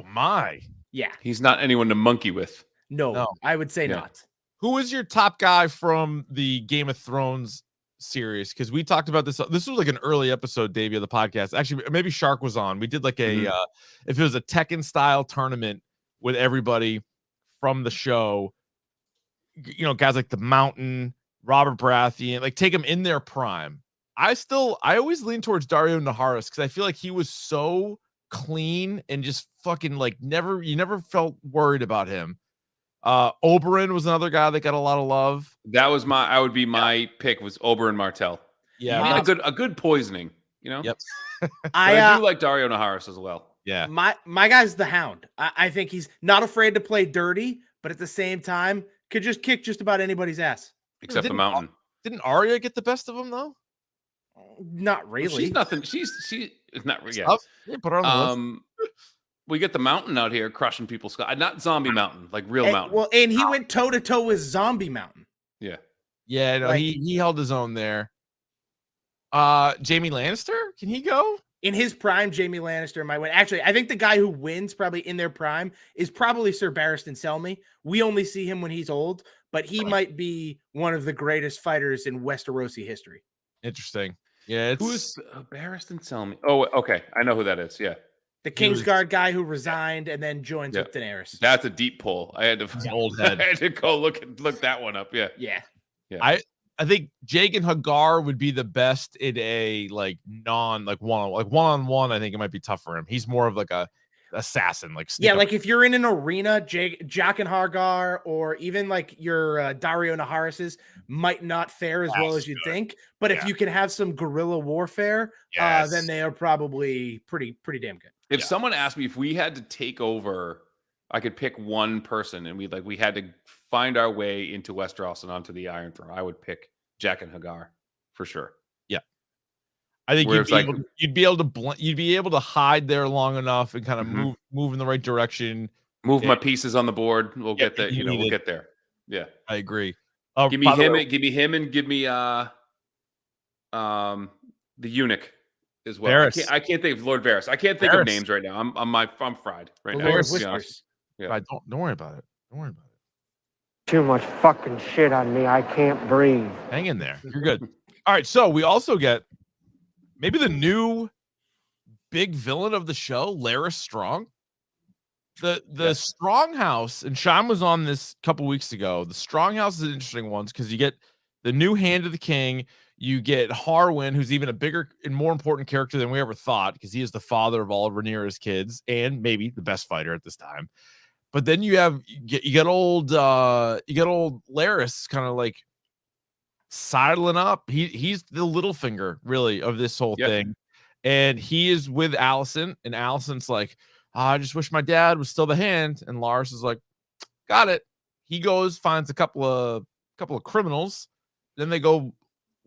my. Yeah. He's not anyone to monkey with. No. I would say not. Who is your top guy from the Game of Thrones series? Because we talked about this. This was like an early episode, Davey, of the podcast. Actually, maybe Shark was on. We did like a if it was a Tekken style tournament with everybody from the show. Guys like the Mountain, Robert Baratheon, like take them in their prime. I always lean towards Dario Naharis because I feel like he was so clean and just fucking like you never felt worried about him. Oberyn was another guy that got a lot of love. That was my pick was Oberyn Martell. Yeah, I mean, a good poisoning, Yep. I do like Dario Naharis as well. Yeah. My guy's the Hound. I think he's not afraid to play dirty, but at the same time could just kick just about anybody's ass. Except the Mountain. Didn't Arya get the best of him though? Not really. She's nothing. She's not really. Yeah, put her on the list. We get the Mountain out here crushing people's sky. Not Zombie Mountain, like real Mountain. Well, and he went toe to toe with Zombie Mountain. Yeah. Yeah, no, like, he held his own there. Jamie Lannister, can he go? In his prime, Jamie Lannister might win. Actually, I think the guy who wins probably in their prime is probably Sir Barristan Selmy. We only see him when he's old, but he might be one of the greatest fighters in Westerosi history. Interesting. Yeah, it's Who's Barristan Selmy? Oh, okay, I know who that is. Yeah, the Kingsguard guy who resigned and then joins with Daenerys. That's a deep pull. I had to old head. I had to go look that one up. Yeah. I think Jake and Hagar would be the best in a like one-on-one. I think it might be tough for him. He's more of like a assassin, like like if you're in an arena, Jack and Hagar, or even like your Dario Naharis's might not fare as well as you'd think. But if you can have some guerrilla warfare, then they are probably pretty damn good. If someone asked me if we had to take over, I could pick one person, and we had to find our way into Westeros and onto the Iron Throne, I would pick Jack and Hagar for sure. Yeah, I think you'd be able to hide there long enough and kind of move in the right direction. Move my pieces on the board. We'll get there. We'll get there. Yeah, I agree. Give me him. Give me him, and give me the eunuch as well. I can't think of Lord Varys. I can't think of names right now. I'm fried right now. Yeah. Don't worry about it. Don't worry about it. Too much fucking shit on me. I can't breathe. Hang in there. You're good. All right. So we also get maybe the new big villain of the show, Larys Strong. The Stronghouse, and Scheim was on this a couple weeks ago. The Stronghouse is an interesting one because you get the new Hand of the King. You get Harwin, who's even a bigger and more important character than we ever thought because he is the father of all of Rhaenyra's kids and maybe the best fighter at this time. But then you get old Larys kind of like sidling up. He's the Littlefinger really of this whole thing, and he is with Alicent, and Alicent's like, I just wish my dad was still the Hand, and Larys is like, got it. He goes, finds a couple of criminals, then they go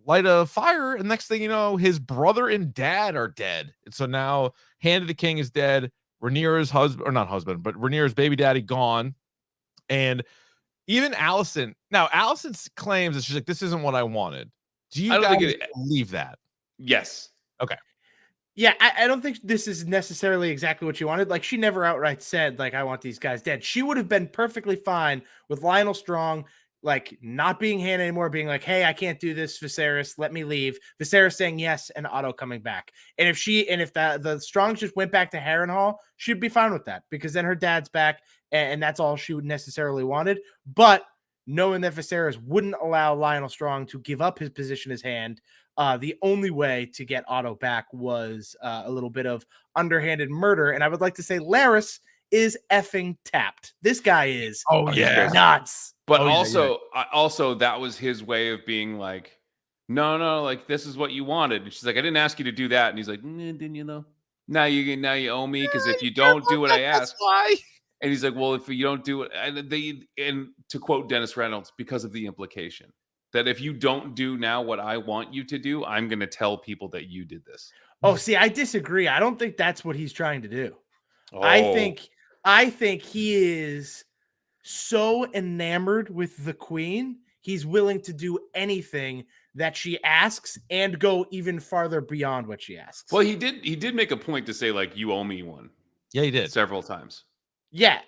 light a fire, and next thing you know, his brother and dad are dead, and so now Hand of the King is dead. Rhaenyra's husband, or not husband, but Rhaenyra's baby daddy gone. And even Alicent, now Alicent claims that she's like, this isn't what I wanted. Do you guys believe that? Yes. Okay. Yeah, I don't think this is necessarily exactly what she wanted. Like, she never outright said, like, I want these guys dead. She would have been perfectly fine with Lionel Strong, like, not being Hand anymore, being like, hey, I can't do this, Viserys, let me leave. Viserys saying yes, and Otto coming back. And if the Strongs just went back to Harrenhal, she'd be fine with that because then her dad's back, and that's all she would necessarily wanted. But knowing that Viserys wouldn't allow Lionel Strong to give up his position as Hand, the only way to get Otto back was a little bit of underhanded murder. And I would like to say Larys is effing tapped. This guy is nuts. But also that was his way of being like, no, like this is what you wanted. And she's like, I didn't ask you to do that. And he's like, didn't you know? Now you owe me because if you don't do what I asked, why? And he's like, well, if you don't do it, and to quote Dennis Reynolds, because of the implication that if you don't do now what I want you to do, I'm going to tell people that you did this. Oh, see, I disagree. I don't think that's what he's trying to do. Oh. I think he is so enamored with the queen, he's willing to do anything that she asks and go even farther beyond what she asks. Well, he did make a point to say, like, you owe me one. Yeah, he did several times. Yeah,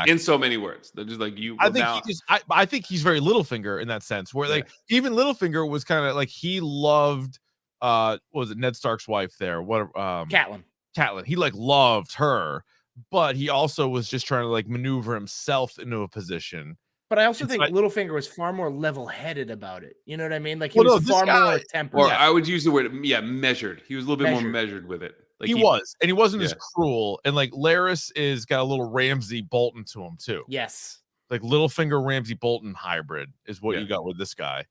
in so many words. They're just like you. I think he's very Littlefinger in that sense, where like even Littlefinger was kind of like he loved what was it, Ned Stark's wife there? What Catelyn. He like loved her, but he also was just trying to like maneuver himself into a position. But I also think Littlefinger was far more level-headed about it. You know what I mean? Like he was far more tempered. Or I would use the word, measured. He was a little bit more measured with it. Like he was, and he wasn't as cruel. And like Larys is got a little Ramsay Bolton to him too. Yes, like Littlefinger Ramsay Bolton hybrid is what you got with this guy.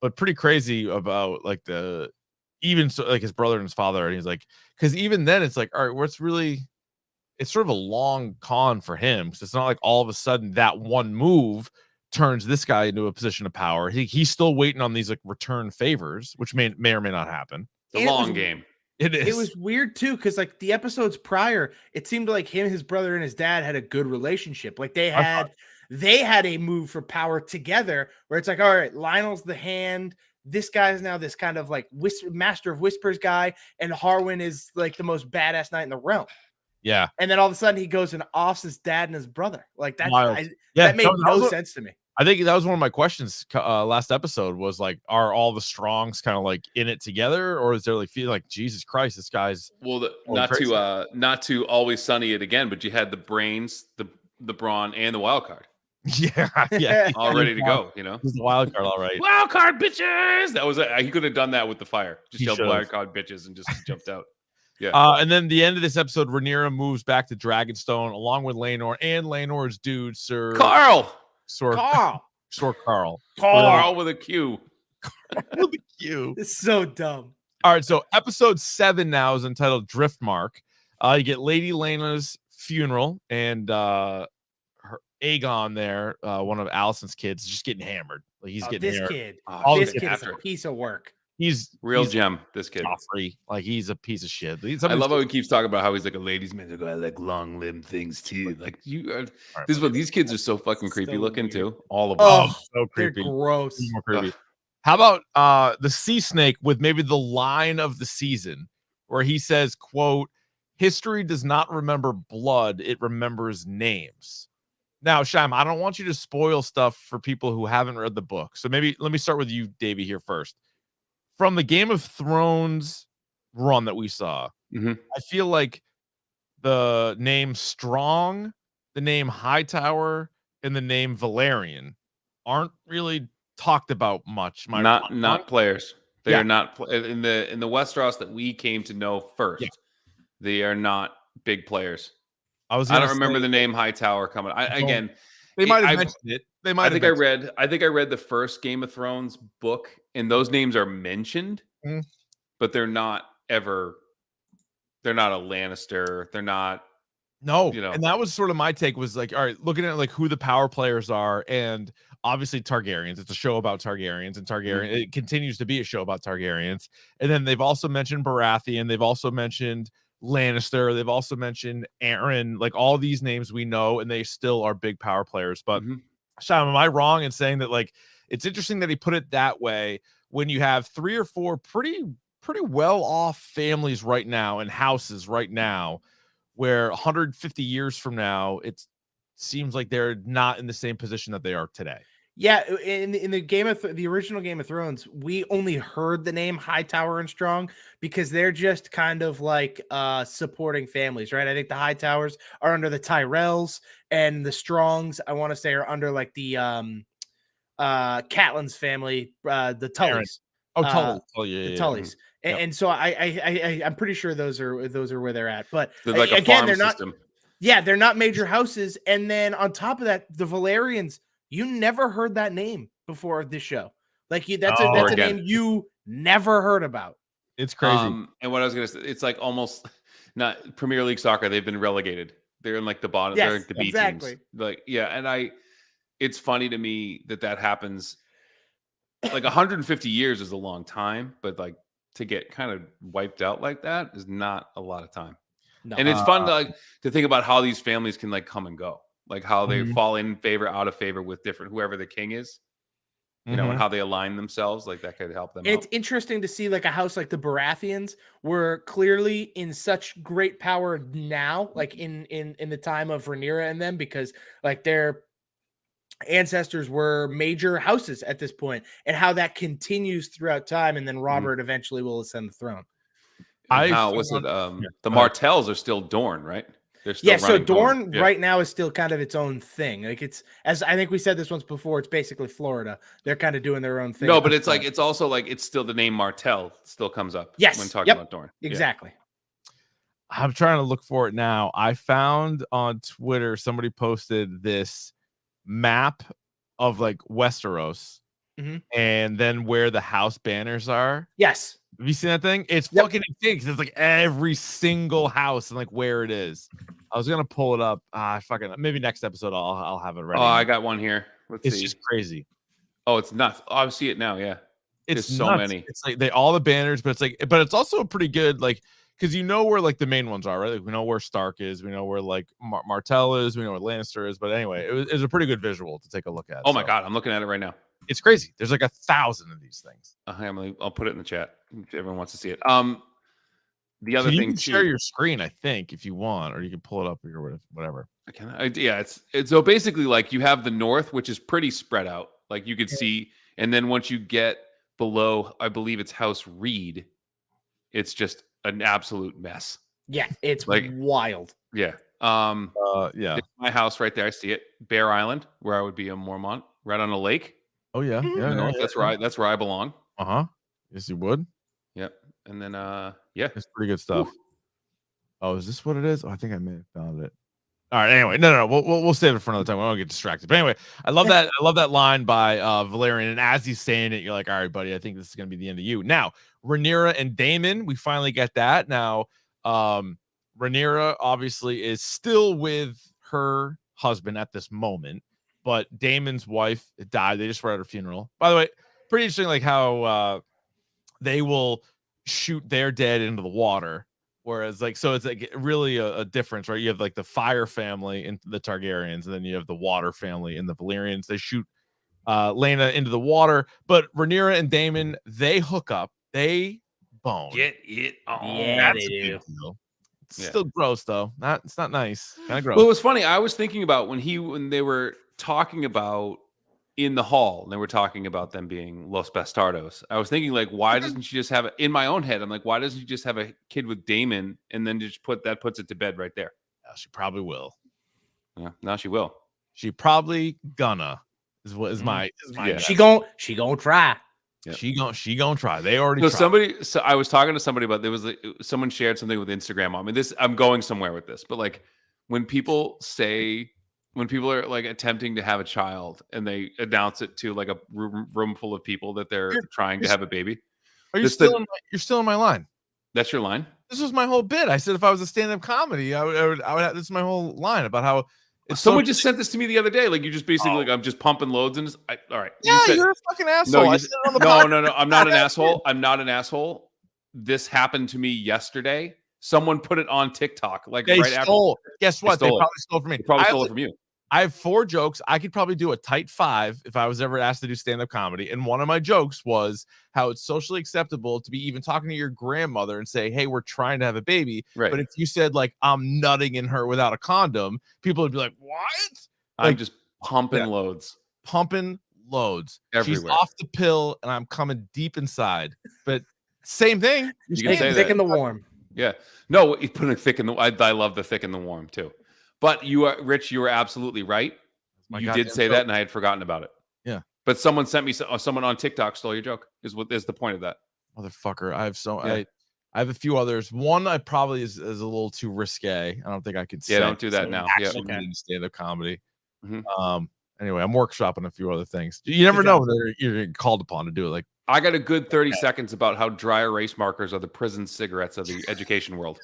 But pretty crazy about like even so like his brother and his father, and he's like, because even then it's like, all right, it's sort of a long con for him because it's not like all of a sudden that one move turns this guy into a position of power. He's still waiting on these like return favors, which may or may not happen. It's a long game. It is. It was weird too, because like the episodes prior, it seemed like him, his brother, and his dad had a good relationship. Like they had a move for power together, where it's like, all right, Lionel's the Hand, this guy is now this kind of like master of whispers guy, and Harwin is like the most badass knight in the realm. Yeah. And then all of a sudden he goes and offs his dad and his brother. Like that made no sense to me. I think that was one of my questions last episode was like, are all the Strongs kind of like in it together, or is there like feel like Jesus Christ, this guy's not to always sunny it again, but you had the brains, the brawn, and the wild card. yeah, all ready to go. You know, he's the wild card, all right. Wild card bitches. That was he could have done that with the fire. Just yelled wild card bitches and just jumped out. Yeah. And then the end of this episode, Rhaenyra moves back to Dragonstone along with Laenor and Laenor's dude, Sir Carl with a Q. With a Q. It's so dumb. All right, so episode 7 now is entitled Driftmark. You get Lady Laena's funeral, and her Aegon there, one of Alicent's kids, is just getting hammered. Like he's getting this hammered. kid. This kid is a piece of work. He's real gem. This kid, Joffrey, like he's a piece of shit. I love how he keeps talking about how he's like a ladies' man. Like, I like long limbed things too. Like you are. This is what these kids are so fucking creepy looking too. All of them. Oh, so creepy. They're gross. More creepy. How about the sea snake with maybe the line of the season where he says, "quote History does not remember blood; it remembers names." Now, Scheim, I don't want you to spoil stuff for people who haven't read the book. So maybe let me start with you, Davey, here first. From the Game of Thrones run that we saw, I feel like the name Strong, the name Hightower, and the name Valerian aren't really talked about much. Not players. They are not in the Westeros that we came to know first. Yeah. They are not big players. I don't remember the name Hightower coming. They might have mentioned it. I think I read the first Game of Thrones book, and those names are mentioned, but they're not ever. They're not a Lannister. They're not. No, and that was sort of my take. Was like, all right, looking at like who the power players are, and obviously Targaryens. It's a show about Targaryens, and it continues to be a show about Targaryens. And then they've also mentioned Baratheon. They've also mentioned Lannister. They've also mentioned Aaron. Like all these names we know, and they still are big power players. But Scheim, am I wrong in saying that like it's interesting that he put it that way when you have 3 or 4 pretty well off families right now and houses right now, where 150 years from now it seems like they're not in the same position that they are today. Yeah, in the original Game of Thrones, we only heard the name Hightower and Strong because they're just kind of like supporting families, right? I think the Hightowers are under the Tyrells, and the Strongs, I want to say, are under like the Catelyn's family, the Tullys. The Tullys. And so I'm pretty sure those are where they're at. But they're like again, they're not. Yeah, they're not major houses. And then on top of that, the Valerians. You never heard that name before this show. Like that's a name you never heard about. It's crazy. And what I was gonna say, it's like almost not Premier League soccer. They've been relegated. They're in like the bottom. Yes, they're like the B teams. Like and it's funny to me that happens. Like 150 years is a long time, but like to get kind of wiped out like that is not a lot of time. No. And it's fun to think about how these families can like come and go. Like how they fall in favor, out of favor with whoever the king is, you know, and how they align themselves. Like that could help them. It's interesting to see like a house like the Baratheons were clearly in such great power now, like in the time of Rhaenyra and them, because like their ancestors were major houses at this point, and how that continues throughout time. And then Robert eventually will ascend the throne. The Martells are still Dorne, right? So Dorne right now is still kind of its own thing. Like it's, as I think we said this once before, it's basically Florida. They're kind of doing their own thing. No, but it's like, it's also like, it's still the name Martell still comes up. Yes. When talking about Dorne. Exactly. I'm trying to look for it now. I found on Twitter, somebody posted this map of like Westeros and then where the house banners are. Yes. Have you seen that thing? It's fucking insane because it's like every single house and like where it is. I was gonna pull it up. Maybe next episode I'll have it ready. Oh, I got one here. It's just crazy. Oh, it's nuts. Oh, I see it now. Yeah, it's so nuts. many. It's like all the banners, but it's also pretty good. Like because you know where like the main ones are, right? Like we know where Stark is, we know where like Martell is, we know where Lannister is. But anyway, it was a pretty good visual to take a look at. Oh my god, I'm looking at it right now. It's crazy. There's like 1,000 of these things. I'll put it in the chat if everyone wants to see it. The So other you thing can too, share your screen, I think, if you want, or you can pull it up or whatever. yeah, it's so basically like you have the north, which is pretty spread out. Like you could see, and then once you get below, I believe it's House Reed, it's just an absolute mess. Yeah, it's Like wild. Yeah. Yeah. It's my house right there. I see it. Bear Island, where I would be in Mormont, right on a lake. Oh yeah. Yeah. You know, Yeah, that's right. That's where I belong. Yes, you would. Yep. And then It's pretty good stuff. Oh, is this what it is? Oh, I think I may have found it. All right. Anyway, no. We'll save it for another time. We don't get distracted. But anyway, I love that. I love that line by Valerian. And as he's saying it, you're like, all right, buddy, I think this is gonna be the end of you. Now, Rhaenyra and Daemon, we finally get that. Now, Rhaenyra obviously is still with her husband at this moment, but Daemon's wife died. They just were at her funeral. By the way, pretty interesting, like how they will shoot their dead into the water. Whereas, like, so it's like really a difference, right? You have like the fire family in the Targaryens, and then you have the water family in the Valyrians. They shoot Lena into the water, but Rhaenyra and Daemon, they hook up, they bone. get it on. Yeah, they do. It's still gross though. It's not nice. Kind of gross. Well, it was funny. I was thinking about when they were talking about in the hall, and they were talking about them being Los Bastardos. I was thinking, like, why doesn't she just have it in my own head? I'm like, why doesn't she just have a kid with Daemon and then just puts it to bed right there? She probably will. Yeah, now she will. She probably gonna is my Yeah. She gon' try. Yep. She gonna try. They already tried. So I was talking to somebody about someone shared something with Instagram. I mean, I'm going somewhere with this, but like when people are like attempting to have a child and they announce it to like a room full of people that they're trying to have a baby. Are you you're still in my line? That's your line? This was my whole bit. I said if I was a stand-up comedy, I would have, this is my whole line about how someone just sent this to me the other day. Like you just basically like I'm just pumping loads and all right. Yeah, you're a fucking asshole. No. I'm not an asshole. I'm not an asshole. This happened to me yesterday. Someone put it on TikTok. Like they right stole. After. Guess what? They probably stole from me. They probably stole it from you. I have 4 jokes. I could probably do a tight 5 if I was ever asked to do stand-up comedy. And one of my jokes was how it's socially acceptable to be even talking to your grandmother and say, hey, we're trying to have a baby. Right. But if you said, like, I'm nutting in her without a condom, people would be like, what? I'm like, just pumping loads. Pumping loads. Everywhere. She's off the pill and I'm coming deep inside. But same thing. You can say thick and the warm. Yeah. No, you put it thick in the I love the thick and the warm too. But you are Rich, you were absolutely right. You did say that and I had forgotten about it. Yeah. But someone sent me someone on TikTok stole your joke is the point of that. Motherfucker. I have a few others. One I probably is a little too risque. I don't think I could say. Yeah, don't do that now. Yeah. Stand-up comedy. Mm-hmm. Anyway, I'm workshopping a few other things. You never know when you're called upon to do it. Like I got a good 30 seconds about how dry erase markers are the prison cigarettes of the education world.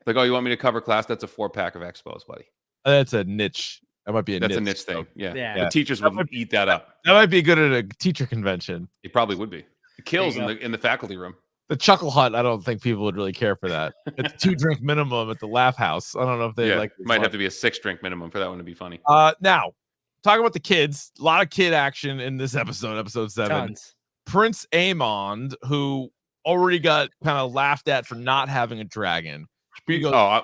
Like, oh, you want me to cover class? That's a 4-pack of Expos, buddy. That's a niche. That might be a niche thing. Yeah. The The teachers would eat that up. That might be good at a teacher convention. It probably would be. It kills in the faculty room. The Chuckle Hut, I don't think people would really care for that. It's 2-drink minimum at the Laugh House. I don't know if they like. Might have to be a 6-drink minimum for that one to be funny. Now, talk about the kids. A lot of kid action in this episode 7. Tons. Prince Aemond, who already got kind of laughed at for not having a dragon. I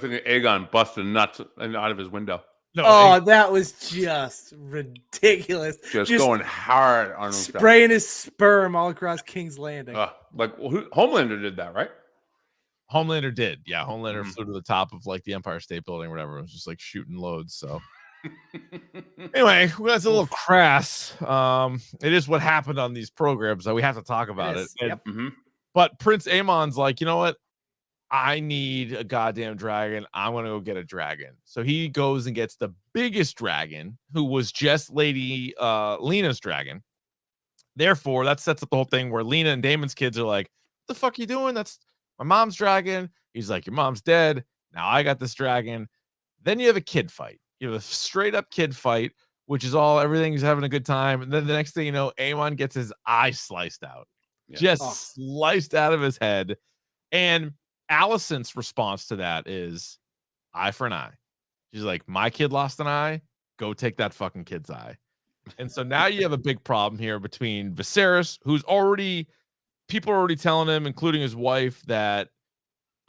think Aegon busted nuts out of his window. No, that was just ridiculous. Just going hard on himself. Spraying his sperm all across King's Landing. Homelander did that, right? Homelander did. Yeah, Homelander flew to the top of like the Empire State Building or whatever. It was just like shooting loads. So anyway, that's a little crass. It is what happened on these programs, so we have to talk about it. Yep. But Prince Aemon's like, you know what? I need a goddamn dragon. I'm gonna go get a dragon. So he goes and gets the biggest dragon, who was just Lady Lena's dragon. Therefore, that sets up the whole thing where Lena and Damon's kids are like, "What the fuck are you doing? That's my mom's dragon." He's like, "Your mom's dead. Now I got this dragon." Then you have a kid fight. You have a straight up kid fight, which is everything's having a good time. And then the next thing you know, Aemon gets his eye sliced out, just sliced out of his head. And Alicent's response to that is eye for an eye. She's like, my kid lost an eye. Go take that fucking kid's eye. And so now you have a big problem here between Viserys, who's people are already telling him, including his wife, that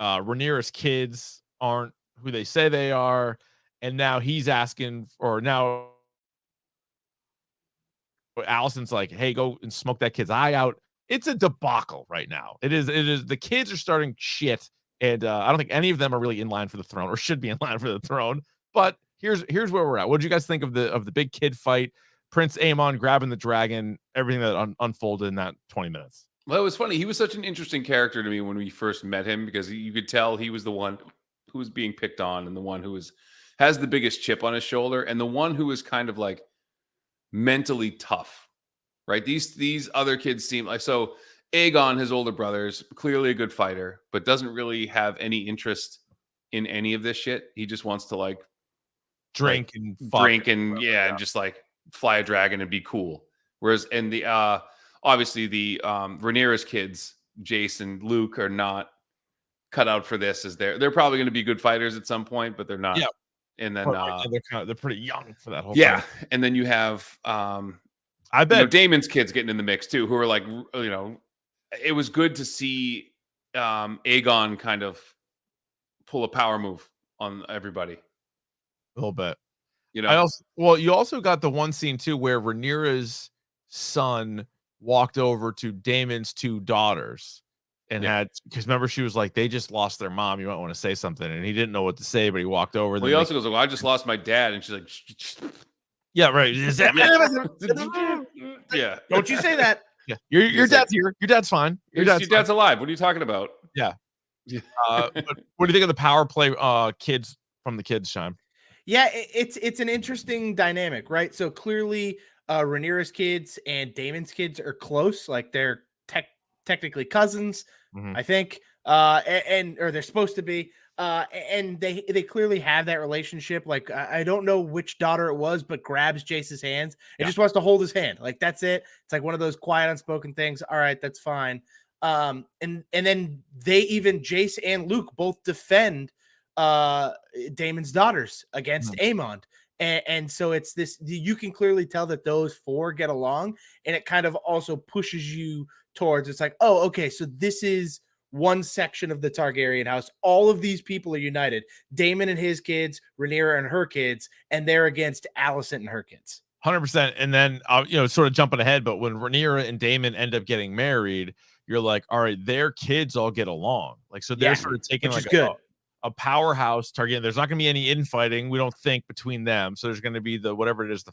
Rhaenyra's kids aren't who they say they are, and now he's asking, or now Allison's like, "Hey, go and smoke that kid's eye out." It's a debacle right now. It is. The kids are starting shit, and I don't think any of them are really in line for the throne, or should be in line for the throne. But here's where we're at. What did you guys think of the big kid fight? Prince Aemon grabbing the dragon, everything that unfolded in that 20 minutes. Well, it was funny. He was such an interesting character to me when we first met him, because you could tell he was the one who was being picked on, and the one who has the biggest chip on his shoulder, and the one who was kind of like mentally tough, right? These other kids seem like, so Aegon, his older brother, is clearly a good fighter, but doesn't really have any interest in any of this shit. He just wants to like drink and just like fly a dragon and be cool. Whereas in the obviously the Rhaenyra's kids, Jace and Luke, are not cut out for this. As they're probably going to be good fighters at some point, but they're not. Yeah. And then they're pretty young for that whole thing. And then you have I bet Damon's kids getting in the mix too, who are like, it was good to see Aegon kind of pull a power move on everybody. A little bit. You also got the one scene too where Rhaenyra's son walked over to Damon's two daughters and because remember, she was like, they just lost their mom. You might want to say something. And he didn't know what to say, but he walked over. Well, he also goes, well, I just lost my dad. And she's like, yeah, right. Yeah. Don't you say that. Yeah. Your dad's here. Your dad's fine. Your dad's alive. What are you talking about? Yeah. But what do you think of the power play kids from the kids, Scheim? Yeah, it's an interesting dynamic, right? So clearly Rhaenyra's kids and Damon's kids are close. Like they're technically cousins, I think, or they're supposed to be. And they clearly have that relationship. Like I don't know which daughter it was, but grabs Jace's hands and just wants to hold his hand. Like that's it. It's like one of those quiet, unspoken things. All right, that's fine. And then Jace and Luke both defend Damon's daughters against Aemon. And so it's this, you can clearly tell that those four get along, and it kind of also pushes you towards, it's like, oh, okay, so this is one section of the Targaryen house. All of these people are united. Daemon and his kids, Rhaenyra and her kids, and they're against Alicent and her kids. 100%. And then, sort of jumping ahead, but when Rhaenyra and Daemon end up getting married, you're like, all right, their kids all get along. Like, so they're sort of taking like a powerhouse Targaryen. There's not going to be any infighting, we don't think, between them. So there's going to be the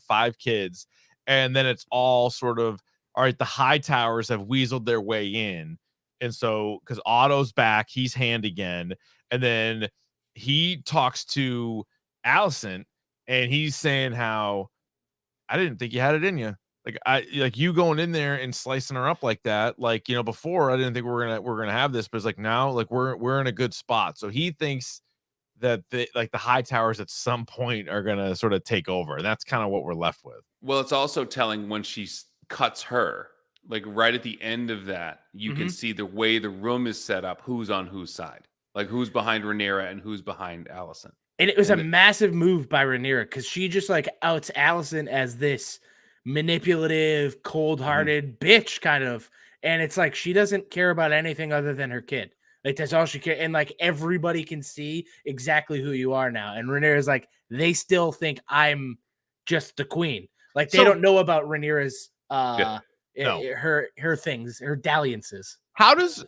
5 kids. And then it's all sort of, all right, the high towers have weaseled their way in. And so, because Otto's back, he's hand again. And then he talks to Alicent, and he's saying how, I didn't think you had it in you. Like you going in there and slicing her up like that. Like, before I didn't think we're gonna have this, but it's like now, like we're in a good spot. So he thinks that the high towers at some point are gonna sort of take over. And that's kind of what we're left with. Well, it's also telling when she cuts her, like right at the end of that, you can see the way the room is set up, who's on whose side, like who's behind Rhaenyra and who's behind Alicent. And it was a massive move by Rhaenyra, because she just like outs Alicent as this manipulative, cold-hearted bitch kind of. And it's like she doesn't care about anything other than her kid. Like that's all she cares. And like everybody can see exactly who you are now. And Rhaenyra's like, they still think I'm just the queen. Like they don't know about Rhaenyra's her things, her dalliances. How does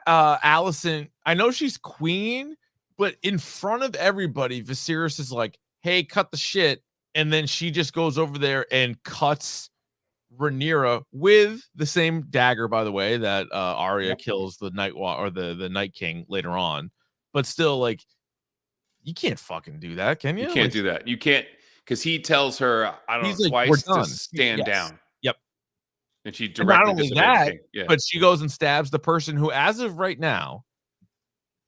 Alicent, I know she's queen, but in front of everybody, Viserys is like, hey, cut the shit. And then she just goes over there and cuts Rhaenyra with the same dagger, by the way, that Arya kills the the Night King later on. But still, like, you can't fucking do that, can you? You can't do that. You can't, because he tells her, I don't know, twice to stand down. Yep. And she directly not only that, but she goes and stabs the person who, as of right now,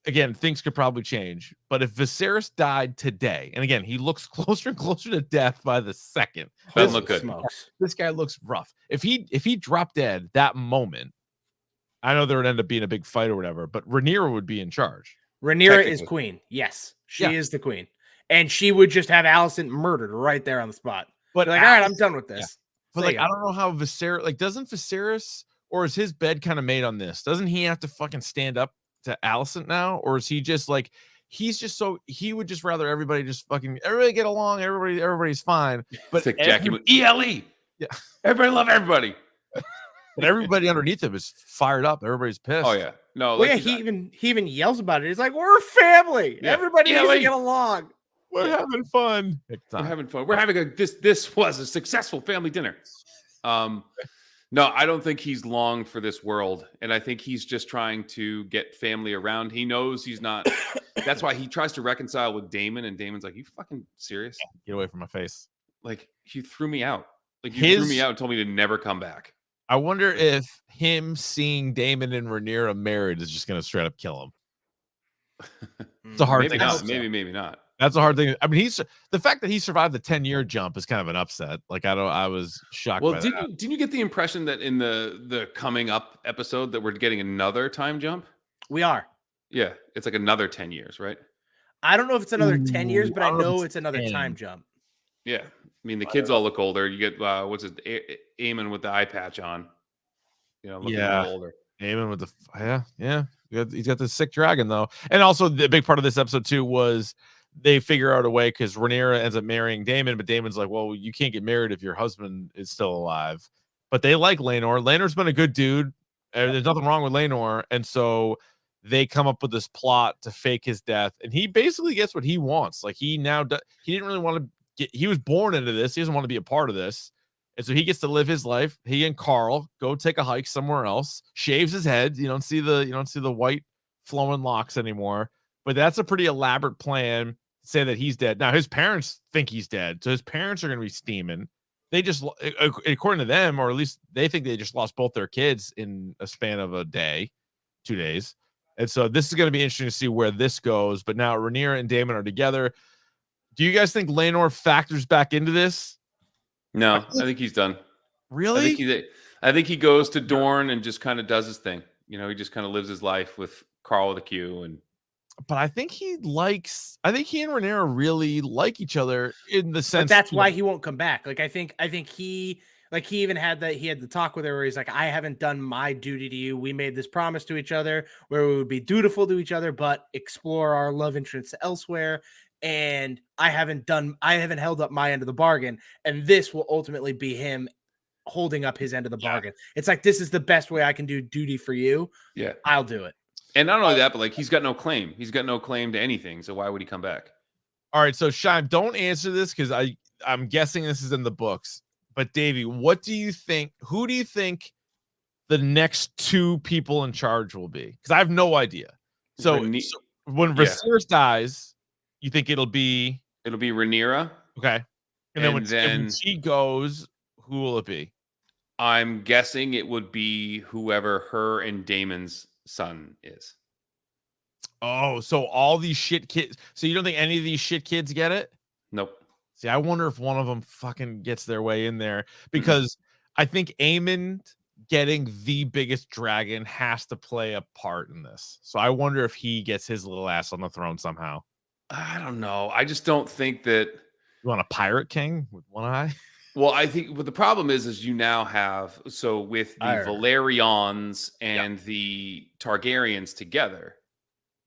again, things could probably change. But if Viserys died today, and again, he looks closer and closer to death by the second. Doesn't look good. This guy looks rough. If he dropped dead that moment, I know there would end up being a big fight or whatever, but Rhaenyra would be in charge. Rhaenyra is queen. Yes, she is the queen. And she would just have Alicent murdered right there on the spot. But You're like, all right, I'm done with this. But like, I don't know how Viserys, like, doesn't Viserys, or is his bed kind of made on this? Doesn't he have to fucking stand up to Alicent now? Or is he just like, he would just rather everybody just fucking, everybody get along, everybody's fine. But It's like Jackie, ELE. Yeah. Everybody love everybody. But everybody underneath him is fired up. Everybody's pissed. Oh yeah. No, Well, like yeah, he even yells about it. He's like, we're a family. Yeah. Everybody needs to like- get along. We're having fun. We're having fun. We're having this was a successful family dinner. No, I don't think he's long for this world. And I think he's just trying to get family around. He knows he's not. That's why he tries to reconcile with Daemon. And Daemon's like, you fucking serious? Get away from my face. Like, you threw me out. Like, you threw me out and told me to never come back. I wonder if him seeing Daemon and Rhaenyra married is just going to straight up kill him. It's a hard Maybe thing. not. Maybe not. That's a hard thing. I mean, the fact that he survived the 10-year jump is kind of an upset. Like, I was shocked. Well, by didn't you get the impression that in the coming up episode that we're getting another time jump? We are. Yeah, it's like another 10 years, right? I don't know if it's another 10 years, but I don't know if know it's it's another 10. time jump. Yeah. I mean, the kids all look older. You get what's it, Aemon with the eye patch on. You know, looking a little older. Daemon with the yeah. He's got this sick dragon though, and also the big part of this episode too was they figure out a way because Rhaenyra ends up marrying Daemon, but Daemon's like, well, you can't get married if your husband is still alive. But they like Laenor. Laenor's been a good dude. And there's nothing wrong with Laenor, and so they come up with this plot to fake his death, and he basically gets what he wants. Like he didn't really want to get. He was born into this. He doesn't want to be a part of this. And so he gets to live his life. He and Carl go take a hike somewhere else, shaves his head. You don't see the white flowing locks anymore. But that's a pretty elaborate plan to say that he's dead. Now his parents think he's dead. So his parents are going to be steaming. They just, according to them, or at least they think they just lost both their kids in a span of a day, 2 days. And so this is going to be interesting to see where this goes. But now Rhaenyra and Daemon are together. Do you guys think Laenor factors back into this? No, I think he's done. Really? I think he goes to Dorne and just kind of does his thing. You know, he just kind of lives his life with Carl with a Q. But I think he and Rhaenyra really like each other in the sense. But that's why he won't come back. Like I think he even had the talk with her where he's like, I haven't done my duty to you. We made this promise to each other where we would be dutiful to each other, but explore our love interests elsewhere. And I haven't held up my end of the bargain. And this will ultimately be him holding up his end of the bargain. It's like, this is the best way I can do duty for you. Yeah. I'll do it. And not only that, but like he's got no claim. He's got no claim to anything. So why would he come back? All right. So Scheim, don't answer this because I'm guessing this is in the books. But Davey, what do you think? Who do you think the next two people in charge will be? Because I have no idea. So when Viserys dies, you think it'll be Rhaenyra. Okay. And then when she goes, who will it be? I'm guessing it would be whoever her and Daemon's son is. Oh, so all these shit kids. So you don't think any of these shit kids get it? Nope. See, I wonder if one of them fucking gets their way in there because I think Aemon getting the biggest dragon has to play a part in this. So I wonder if he gets his little ass on the throne somehow. I don't know. I just don't think that. You want a pirate king with one eye? Well, I think what the problem is you now have, so with the Valerians and the Targaryens together,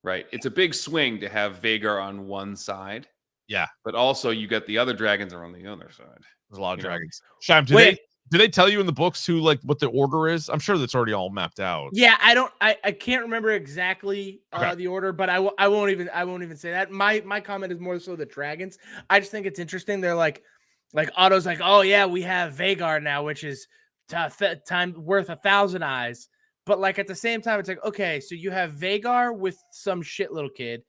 right? It's a big swing to have Vhagar on one side. Yeah. But also you got the other dragons are on the other side. There's a lot of dragons. Scheim, do they tell you in the books who, like, what the order is? I'm sure that's already all mapped out. Yeah, I can't remember exactly the order, but I won't even say that. My comment is more so the dragons. I just think it's interesting. They're like Otto's like, oh yeah, we have Vhagar now, which is time worth 1,000 eyes. But like at the same time, it's like, okay, so you have Vhagar with some shit little kid.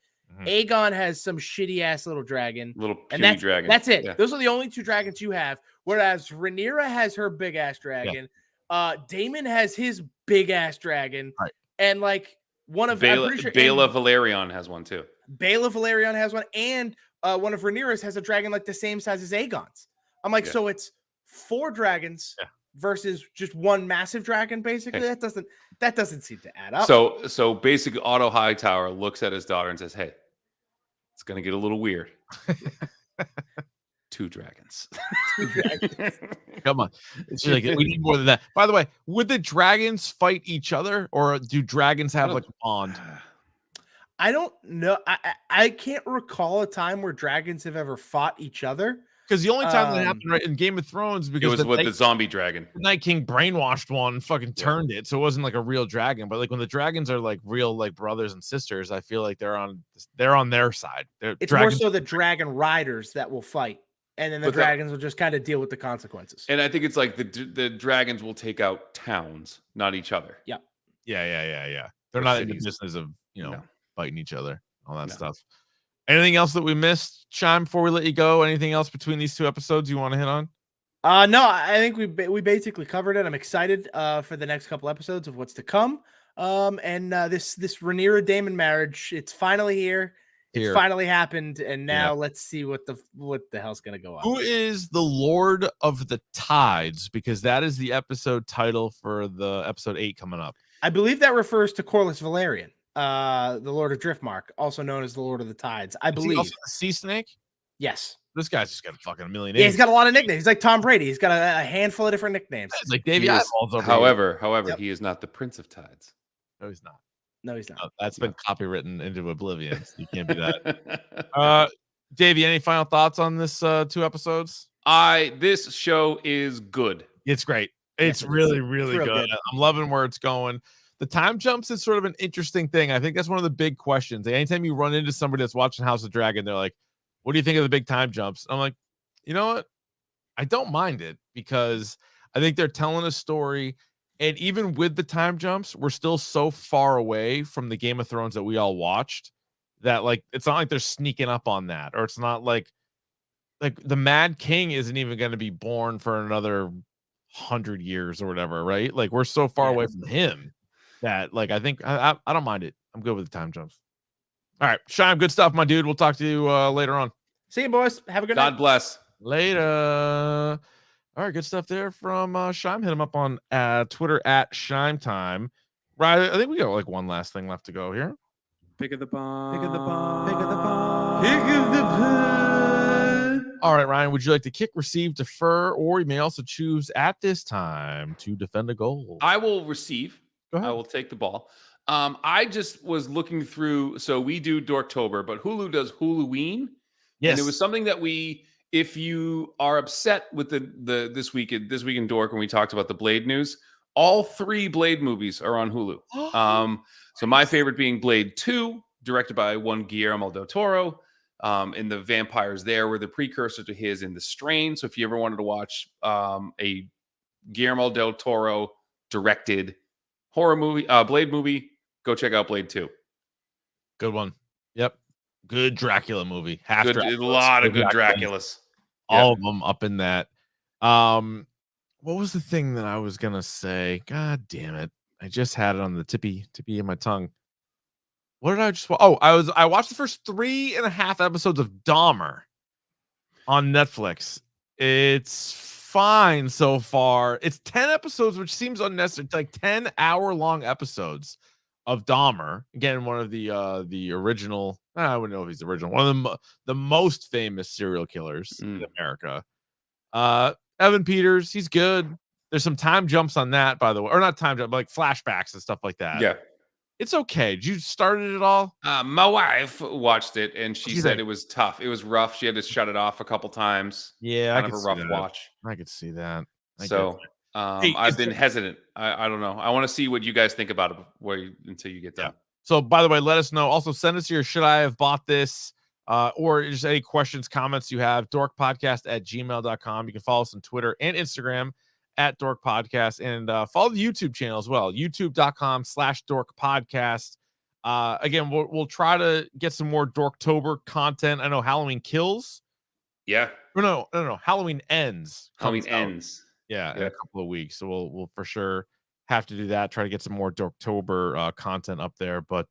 Aegon has some shitty ass little dragon. Dragon. That's it. Yeah. Those are the only two dragons you have. Whereas Rhaenyra has her big ass dragon. Yeah. Daemon has his big ass dragon. Right. And like one of Baela Valerion has one too. Baela Valerion has one, and one of Rhaenyra's has a dragon like the same size as Aegon's. I'm like, so it's 4 dragons versus just one massive dragon, basically. That doesn't seem to add up. So basically Otto Hightower looks at his daughter and says, hey, it's gonna get a little weird. 2 dragons. Come on. It's like, we need more than that. By the way, would the dragons fight each other, or do dragons have like a bond? I don't know. I can't recall a time where dragons have ever fought each other. Because the only time that happened right in Game of Thrones, It because was with the zombie dragon. the Night King brainwashed one, fucking turned it, so it wasn't like a real dragon. But like when the dragons are like real like brothers and sisters, I feel like they're on their side. It's more so the dragon riders that will fight, and then the dragons will just kind of deal with the consequences. And I think it's like the dragons will take out towns, not each other. Yeah. Yeah. They're Or not in cities. the business of No. fighting each other, all that No. stuff. Anything else that we missed, Scheim, before we let you go? Anything else between these 2 episodes you want to hit on? No, I think we basically covered it. I'm excited for the next couple episodes of what's to come. And this Rhaenyra Daemon marriage, it's finally here. It's finally happened, and now let's see what the hell's gonna go on. Who is the Lord of the Tides? Because that is the episode title for the episode 8 coming up. I believe that refers to Corlys Velaryon, the Lord of Driftmark, also known as the Lord of the Tides. I Is he believe. also the Sea Snake? Yes. This guy's just got a fucking million Yeah, names. he's got a lot of nicknames. He's like Tom Brady. He's got a handful of different nicknames. It's like Davey He is- Eyeballs over However, he is not the Prince of Tides. No, he's not. No, he's not. That's been copywritten into oblivion. So you can't be that. Davey, any final thoughts on this 2 episodes? This show is good. It's great. Yes, It's it really, is. really It's real good. good. I'm loving where it's going. The time jumps is sort of an interesting thing. I think that's one of the big questions. Anytime you run into somebody that's watching House of Dragon, they're like, what do you think of the big time jumps? I'm like, you know what? I don't mind it, because I think they're telling a story. And even with the time jumps, we're still so far away from the Game of Thrones that we all watched that like it's not like they're sneaking up on that, or it's not like the Mad King isn't even going to be born for another 100 years or whatever, right? Like we're so far away from him that like I think I don't mind it. I'm good with the time jumps. All right, Scheim, good stuff, my dude. We'll talk to you later on. See you, boys. Have a good night. God bless. Later. All right, good stuff there from Scheim. Hit him up on Twitter at Scheim Time. Right, I think we got like one last thing left to go here. Pick of the bomb. Pick of the bomb. Pick of the bomb. Pick of the bomb. All right, Ryan, would you like to kick, receive, defer, or you may also choose at this time to defend a goal? I will receive. Go ahead. I will take the ball. I just was looking through. So we do Dorktober, but Hulu does Huluween. Yes. And it was something that if you are upset with this week in Dork, when we talked about the Blade news, all 3 Blade movies are on Hulu. So my favorite being Blade 2, directed by one Guillermo del Toro. And the vampires there were the precursor to his in The Strain. So if you ever wanted to watch a Guillermo del Toro directed horror movie, Blade movie, go check out Blade 2. Good one. Yep. Good Dracula movie. Half Good, a Draculas, lot of good Draculas. Draculas. All of them up in that. What was the thing that I was gonna say? God damn it. I just had it on the tippy of my tongue. What did I just I watched the first 3.5 episodes of Dahmer on Netflix. It's fine so far. It's 10 episodes, which seems unnecessary. It's like 10-hour-long episodes of Dahmer. Again, one of the original, I wouldn't know if he's the original, one of the most famous serial killers in America. Evan Peters, he's good. There's some time jumps on that, by the way, or not time jump, but like flashbacks and stuff like that. Yeah. It's okay. Did you start it at all? My wife watched it and she What'd you said think? it was tough. It was rough. She had to shut it off a couple times. Yeah, kind I of could a see rough that. watch. I could see that. So Hey, I've is been there- hesitant. I don't know. I want to see what you guys think about it until you get done. So, by the way, let us know. Also, send us your should I have bought this, or just any questions, comments you have. dorkpodcast@gmail.com. You can follow us on Twitter and Instagram at Dork Podcast, and follow the YouTube channel as well. YouTube.com/Dork Podcast. Again, we'll try to get some more Dorktober content. I know Halloween Kills. Yeah. Or no. Halloween Ends. Halloween comes out. ends. Yeah, in a couple of weeks. So we'll for sure have to do that. Try to get some more Dorktober content up there. But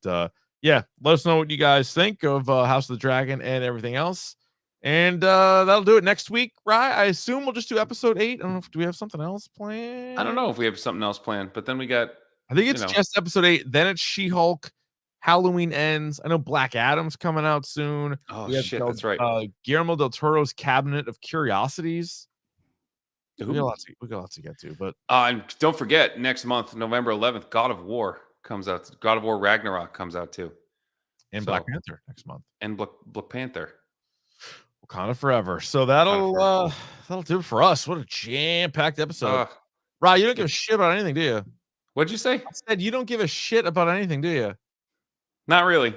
yeah, let us know what you guys think of House of the Dragon and everything else. And that'll do it next week, right? I assume we'll just do episode 8. I don't know do we have something else planned? I don't know if we have something else planned, but then we got. I think it's just episode 8. Then it's She-Hulk. Halloween Ends. I know Black Adam's coming out soon. Oh We have shit, that's right. Guillermo del Toro's Cabinet of Curiosities. We got Ooh. lots to get to, but And don't forget, next month, November 11th, God of War comes out. God of War Ragnarok comes out too. and Black Panther next month. And Black Panther. Wakanda Forever. So that'll do it for us. What a jam-packed episode. Rod, you don't give a shit about anything, do you? What'd you say? I said you don't give a shit about anything, do you? Not really.